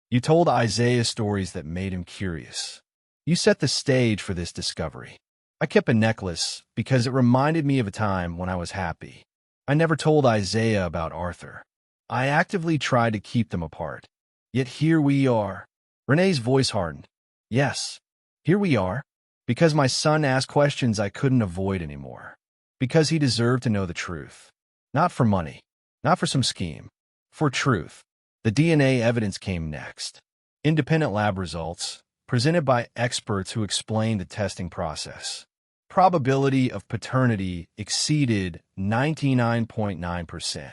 You told Isaiah stories that made him curious. You set the stage for this discovery. I kept a necklace because it reminded me of a time when I was happy. I never told Isaiah about Arthur. I actively tried to keep them apart. Yet here we are. Renee's voice hardened. Yes, here we are. Because my son asked questions I couldn't avoid anymore. Because he deserved to know the truth. Not for money. Not for some scheme. For truth. The DNA evidence came next. Independent lab results, presented by experts who explained the testing process. Probability of paternity exceeded 99.9%.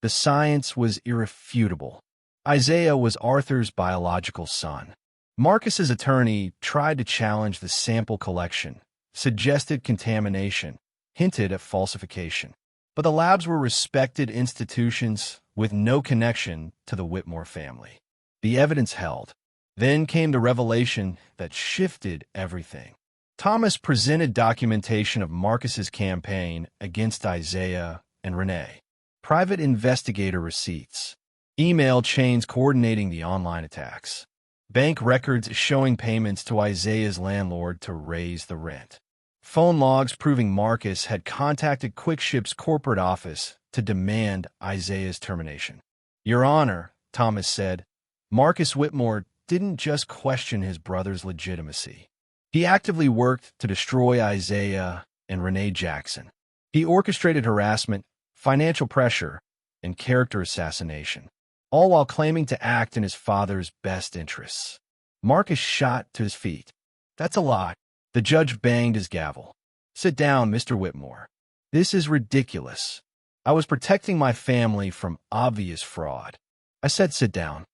The science was irrefutable. Isaiah was Arthur's biological son. Marcus's attorney tried to challenge the sample collection, suggested contamination, hinted at falsification. But the labs were respected institutions with no connection to the Whitmore family. The evidence held. Then came the revelation that shifted everything. Thomas presented documentation of Marcus's campaign against Isaiah and Renee. Private investigator receipts. Email chains coordinating the online attacks. Bank records showing payments to Isaiah's landlord to raise the rent. Phone logs proving Marcus had contacted QuickShip's corporate office to demand Isaiah's termination. Your Honor, Thomas said, Marcus Whitmore didn't just question his brother's legitimacy. He actively worked to destroy Isaiah and Renee Jackson. He orchestrated harassment, financial pressure, and character assassination, all while claiming to act in his father's best interests. Marcus shot to his feet. That's a lot. The judge banged his gavel. Sit down, Mr. Whitmore. This is ridiculous. I was protecting my family from obvious fraud. I said sit down.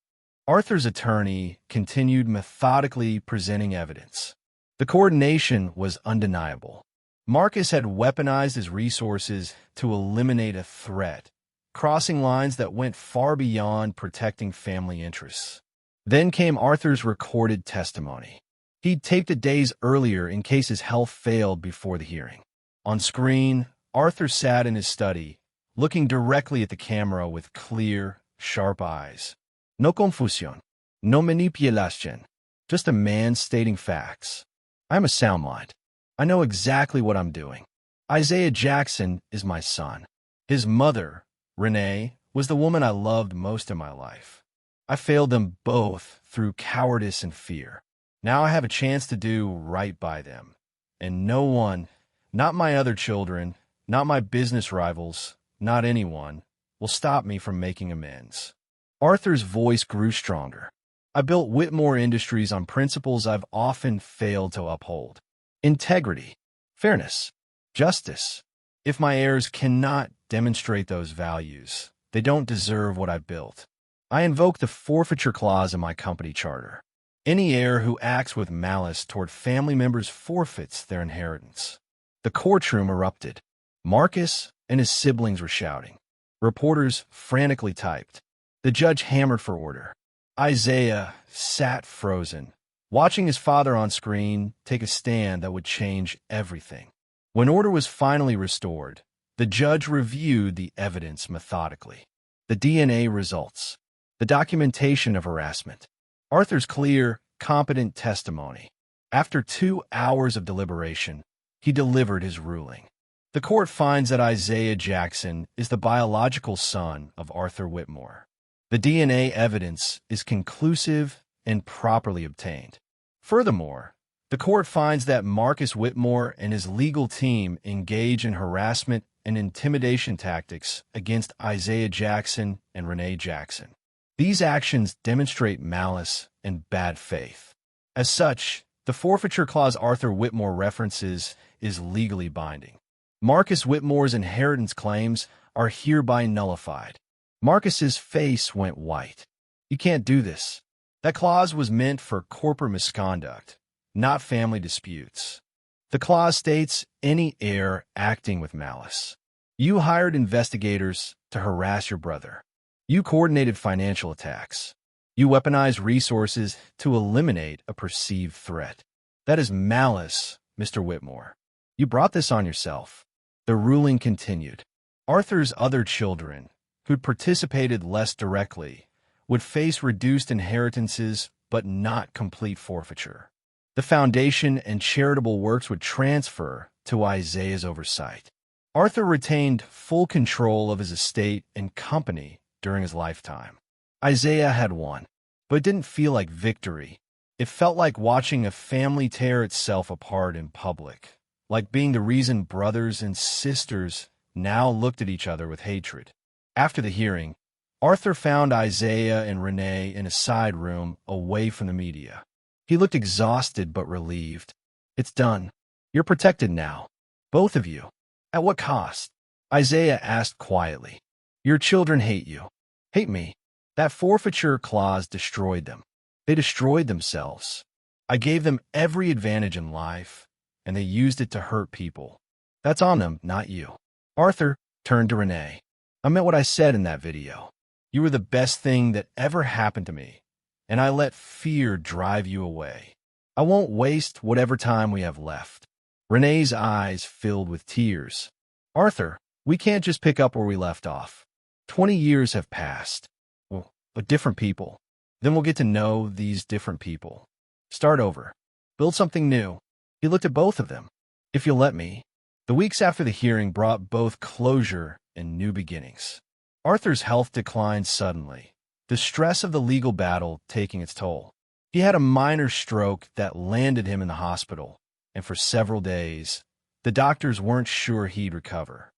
Arthur's attorney continued methodically presenting evidence. The coordination was undeniable. Marcus had weaponized his resources to eliminate a threat, crossing lines that went far beyond protecting family interests. Then came Arthur's recorded testimony. He'd taped it days earlier in case his health failed before the hearing. On screen, Arthur sat in his study, looking directly at the camera with clear, sharp eyes. No confusión, no manipulación, just a man stating facts. I'm a sound mind. I know exactly what I'm doing. Isaiah Jackson is my son. His mother, Renee, was the woman I loved most in my life. I failed them both through cowardice and fear. Now I have a chance to do right by them. And no one, not my other children, not my business rivals, not anyone, will stop me from making amends. Arthur's voice grew stronger. I built Whitmore Industries on principles I've often failed to uphold. Integrity, fairness, justice. If my heirs cannot demonstrate those values, they don't deserve what I built. I invoke the forfeiture clause in my company charter. Any heir who acts with malice toward family members forfeits their inheritance. The courtroom erupted. Marcus and his siblings were shouting. Reporters frantically typed. The judge hammered for order. Isaiah sat frozen, watching his father on screen take a stand that would change everything. When order was finally restored, the judge reviewed the evidence methodically. The DNA results, the documentation of harassment. Arthur's clear, competent testimony. After 2 hours of deliberation, he delivered his ruling. The court finds that Isaiah Jackson is the biological son of Arthur Whitmore. The DNA evidence is conclusive and properly obtained. Furthermore, the court finds that Marcus Whitmore and his legal team engage in harassment and intimidation tactics against Isaiah Jackson and Renee Jackson. These actions demonstrate malice and bad faith. As such, the forfeiture clause Arthur Whitmore references is legally binding. Marcus Whitmore's inheritance claims are hereby nullified. Marcus's face went white. You can't do this. That clause was meant for corporate misconduct, not family disputes. The clause states any heir acting with malice. You hired investigators to harass your brother. You coordinated financial attacks. You weaponized resources to eliminate a perceived threat. That is malice, Mr. Whitmore. You brought this on yourself. The ruling continued. Arthur's other children, who'd participated less directly, would face reduced inheritances but not complete forfeiture. The foundation and charitable works would transfer to Isaiah's oversight. Arthur retained full control of his estate and company during his lifetime. Isaiah had won, but it didn't feel like victory. It felt like watching a family tear itself apart in public, like being the reason brothers and sisters now looked at each other with hatred. After the hearing, Arthur found Isaiah and Renee in a side room away from the media. He looked exhausted but relieved. It's done. You're protected now. Both of you. At what cost? Isaiah asked quietly. Your children hate you. Hate me. That forfeiture clause destroyed them. They destroyed themselves. I gave them every advantage in life, and they used it to hurt people. That's on them, not you. Arthur turned to Renee. I meant what I said in that video. You were the best thing that ever happened to me, and I let fear drive you away. I won't waste whatever time we have left. Renee's eyes filled with tears. Arthur, we can't just pick up where we left off. 20 years have passed. Well, but different people. Then we'll get to know these different people. Start over. Build something new. He looked at both of them. If you'll let me. The weeks after the hearing brought both closure and new beginnings. Arthur's health declined suddenly, the stress of the legal battle taking its toll. He had a minor stroke that landed him in the hospital, and for several days, the doctors weren't sure he'd recover.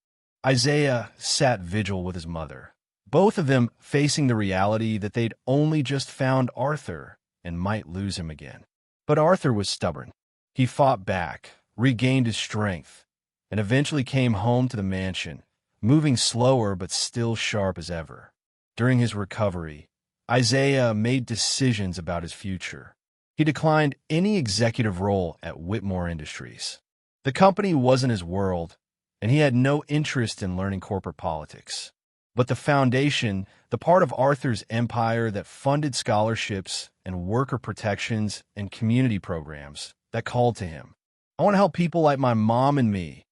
Isaiah sat vigil with his mother, both of them facing the reality that they'd only just found Arthur and might lose him again. But Arthur was stubborn. He fought back, regained his strength, and eventually came home to the mansion, moving slower but still sharp as ever. During his recovery, Isaiah made decisions about his future. He declined any executive role at Whitmore Industries. The company wasn't his world, and he had no interest in learning corporate politics. But the foundation, the part of Arthur's empire that funded scholarships and worker protections and community programs, that called to him. I want to help people like my mom and me,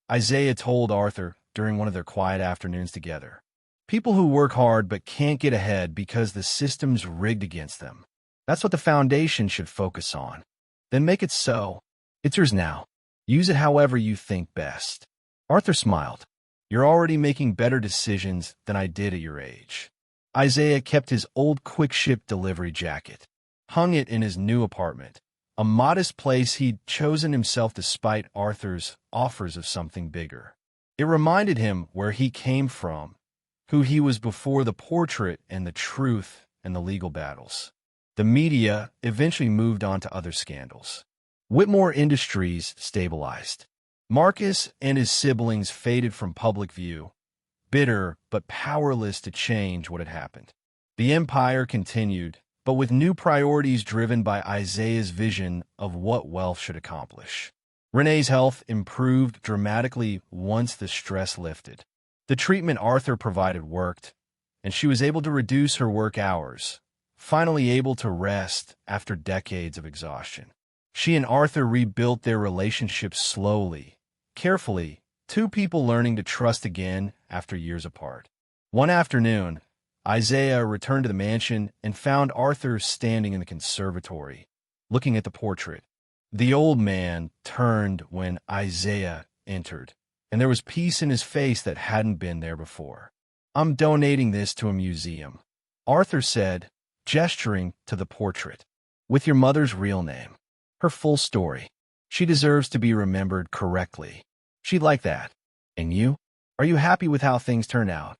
Isaiah told Arthur during one of their quiet afternoons together. People who work hard but can't get ahead because the system's rigged against them. That's what the foundation should focus on. Then make it so. It's yours now. Use it however you think best. Arthur smiled. You're already making better decisions than I did at your age. Isaiah kept his old quick-ship delivery jacket, hung it in his new apartment, a modest place he'd chosen himself despite Arthur's offers of something bigger. It reminded him where he came from, who he was before the portrait and the truth and the legal battles. The media eventually moved on to other scandals. Whitmore Industries stabilized. Marcus and his siblings faded from public view, bitter but powerless to change what had happened. The empire continued, but with new priorities driven by Isaiah's vision of what wealth should accomplish. Renee's health improved dramatically once the stress lifted. The treatment Arthur provided worked, and she was able to reduce her work hours, finally able to rest after decades of exhaustion. She and Arthur rebuilt their relationship slowly, carefully, two people learning to trust again after years apart. One afternoon, Isaiah returned to the mansion and found Arthur standing in the conservatory, looking at the portrait. The old man turned when Isaiah entered, and there was peace in his face that hadn't been there before. "I'm donating this to a museum," Arthur said, gesturing to the portrait, "with your mother's real name, her full story. She deserves to be remembered correctly. She'd like that. And you? Are you happy with how things turned out?"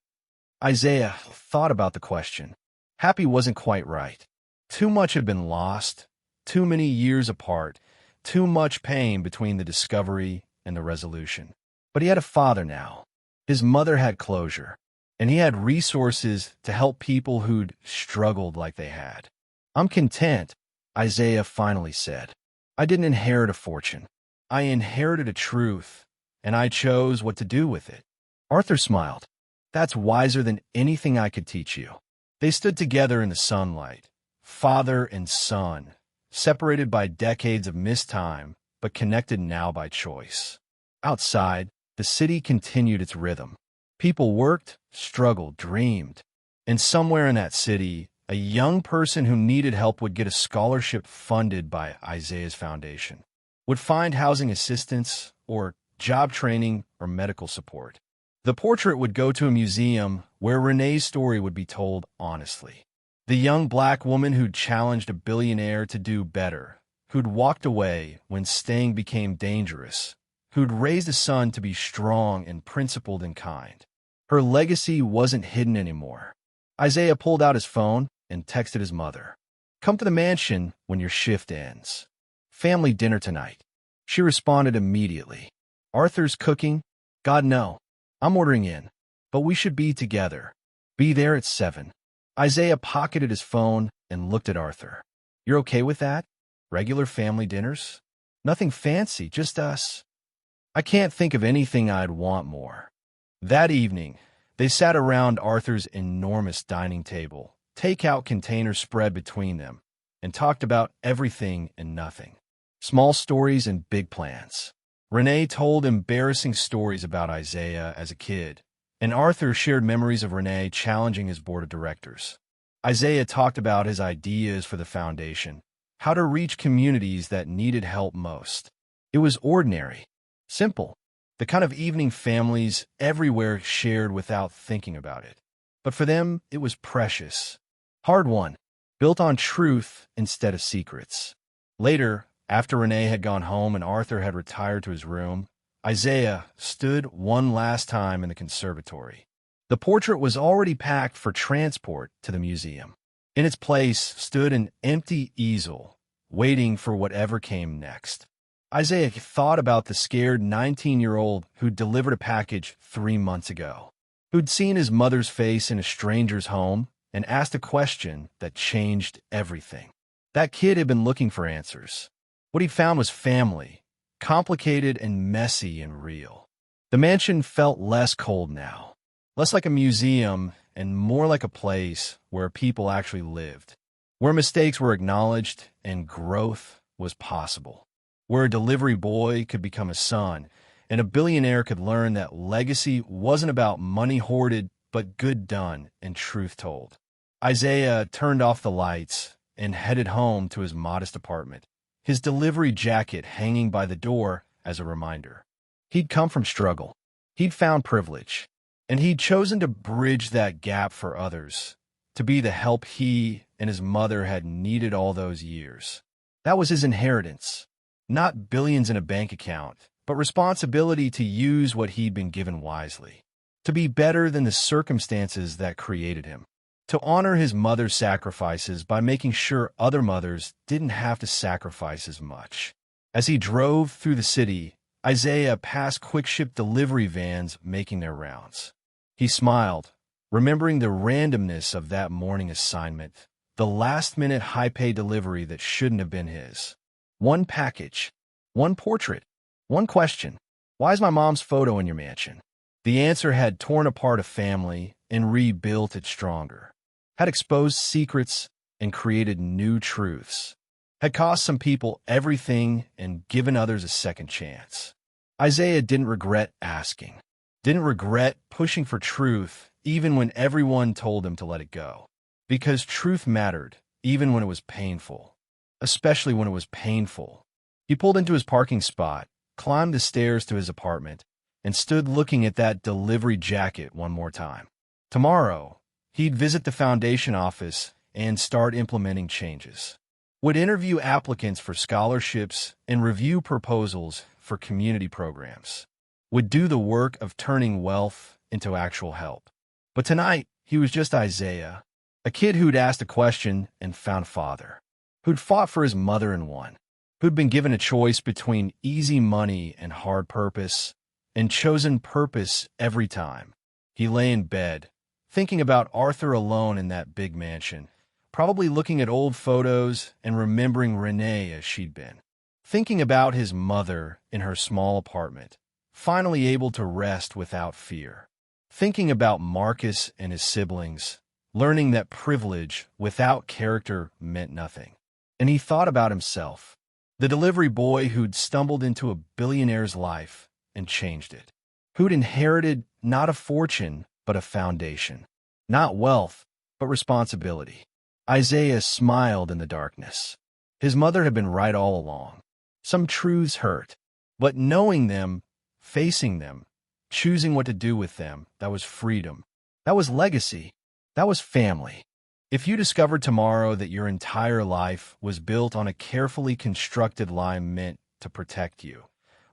Isaiah thought about the question. Happy wasn't quite right. Too much had been lost, too many years apart, too much pain between the discovery and the resolution. But he had a father now. His mother had closure, and he had resources to help people who'd struggled like they had. "I'm content," Isaiah finally said. "I didn't inherit a fortune. I inherited a truth, and I chose what to do with it." Arthur smiled. "That's wiser than anything I could teach you." They stood together in the sunlight, father and son, separated by decades of missed time, but connected now by choice. Outside, the city continued its rhythm. People worked, struggled, dreamed. And somewhere in that city, a young person who needed help would get a scholarship funded by Isaiah's foundation, would find housing assistance or job training or medical support. The portrait would go to a museum where Renee's story would be told honestly. The young black woman who'd challenged a billionaire to do better, who'd walked away when staying became dangerous, who'd raised a son to be strong and principled and kind. Her legacy wasn't hidden anymore. Isaiah pulled out his phone and texted his mother. "Come to the mansion when your shift ends. Family dinner tonight." She responded immediately. "Arthur's cooking? God, no. I'm ordering in. But we should be together. Be there at 7. Isaiah pocketed his phone and looked at Arthur. "You're okay with that? Regular family dinners? Nothing fancy, just us." "I can't think of anything I'd want more." That evening, they sat around Arthur's enormous dining table, takeout containers spread between them, and talked about everything and nothing. Small stories and big plans. Renee told embarrassing stories about Isaiah as a kid, and Arthur shared memories of Renee challenging his board of directors. Isaiah talked about his ideas for the foundation, how to reach communities that needed help most. It was ordinary, simple, the kind of evening families everywhere shared without thinking about it. But for them, it was precious, hard-won, built on truth instead of secrets. Later, after Renee had gone home and Arthur had retired to his room, Isaiah stood one last time in the conservatory. The portrait was already packed for transport to the museum. In its place stood an empty easel, waiting for whatever came next. Isaiah thought about the scared 19-year-old who'd delivered a package 3 months ago, who'd seen his mother's face in a stranger's home and asked a question that changed everything. That kid had been looking for answers. What he found was family, complicated and messy and real. The mansion felt less cold now, less like a museum and more like a place where people actually lived, where mistakes were acknowledged and growth was possible, where a delivery boy could become a son and a billionaire could learn that legacy wasn't about money hoarded but good done and truth told. Isaiah turned off the lights and headed home to his modest apartment, his delivery jacket hanging by the door as a reminder. He'd come from struggle. He'd found privilege. And he'd chosen to bridge that gap for others, to be the help he and his mother had needed all those years. That was his inheritance. Not billions in a bank account, but responsibility to use what he'd been given wisely, to be better than the circumstances that created him, to honor his mother's sacrifices by making sure other mothers didn't have to sacrifice as much. As he drove through the city, Isaiah passed quick-ship delivery vans making their rounds. He smiled, remembering the randomness of that morning assignment, the last-minute high-pay delivery that shouldn't have been his. One package, one portrait, one question. "Why is my mom's photo in your mansion?" The answer had torn apart a family and rebuilt it stronger, had exposed secrets and created new truths, had cost some people everything and given others a second chance. Isaiah didn't regret asking, didn't regret pushing for truth even when everyone told him to let it go. Because truth mattered, even when it was painful. Especially when it was painful. He pulled into his parking spot, climbed the stairs to his apartment, and stood looking at that delivery jacket one more time. Tomorrow, he'd visit the foundation office and start implementing changes. Would interview applicants for scholarships and review proposals for community programs. Would do the work of turning wealth into actual help. But tonight, he was just Isaiah, a kid who'd asked a question and found father, who'd fought for his mother and won, who'd been given a choice between easy money and hard purpose, and chosen purpose every time. He lay in bed, thinking about Arthur alone in that big mansion, probably looking at old photos and remembering Renee as she'd been. Thinking about his mother in her small apartment, finally able to rest without fear. Thinking about Marcus and his siblings, learning that privilege without character meant nothing. And he thought about himself, the delivery boy who'd stumbled into a billionaire's life and changed it, who'd inherited not a fortune, but a foundation, not wealth, but responsibility. Isaiah smiled in the darkness. His mother had been right all along. Some truths hurt, but knowing them, facing them, choosing what to do with them, that was freedom. That was legacy. That was family. If you discovered tomorrow that your entire life was built on a carefully constructed lie meant to protect you,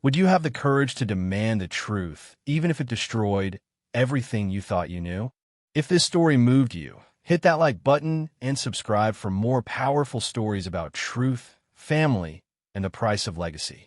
would you have the courage to demand the truth, even if it destroyed everything you thought you knew? If this story moved you, hit that like button and subscribe for more powerful stories about truth, family, and the price of legacy.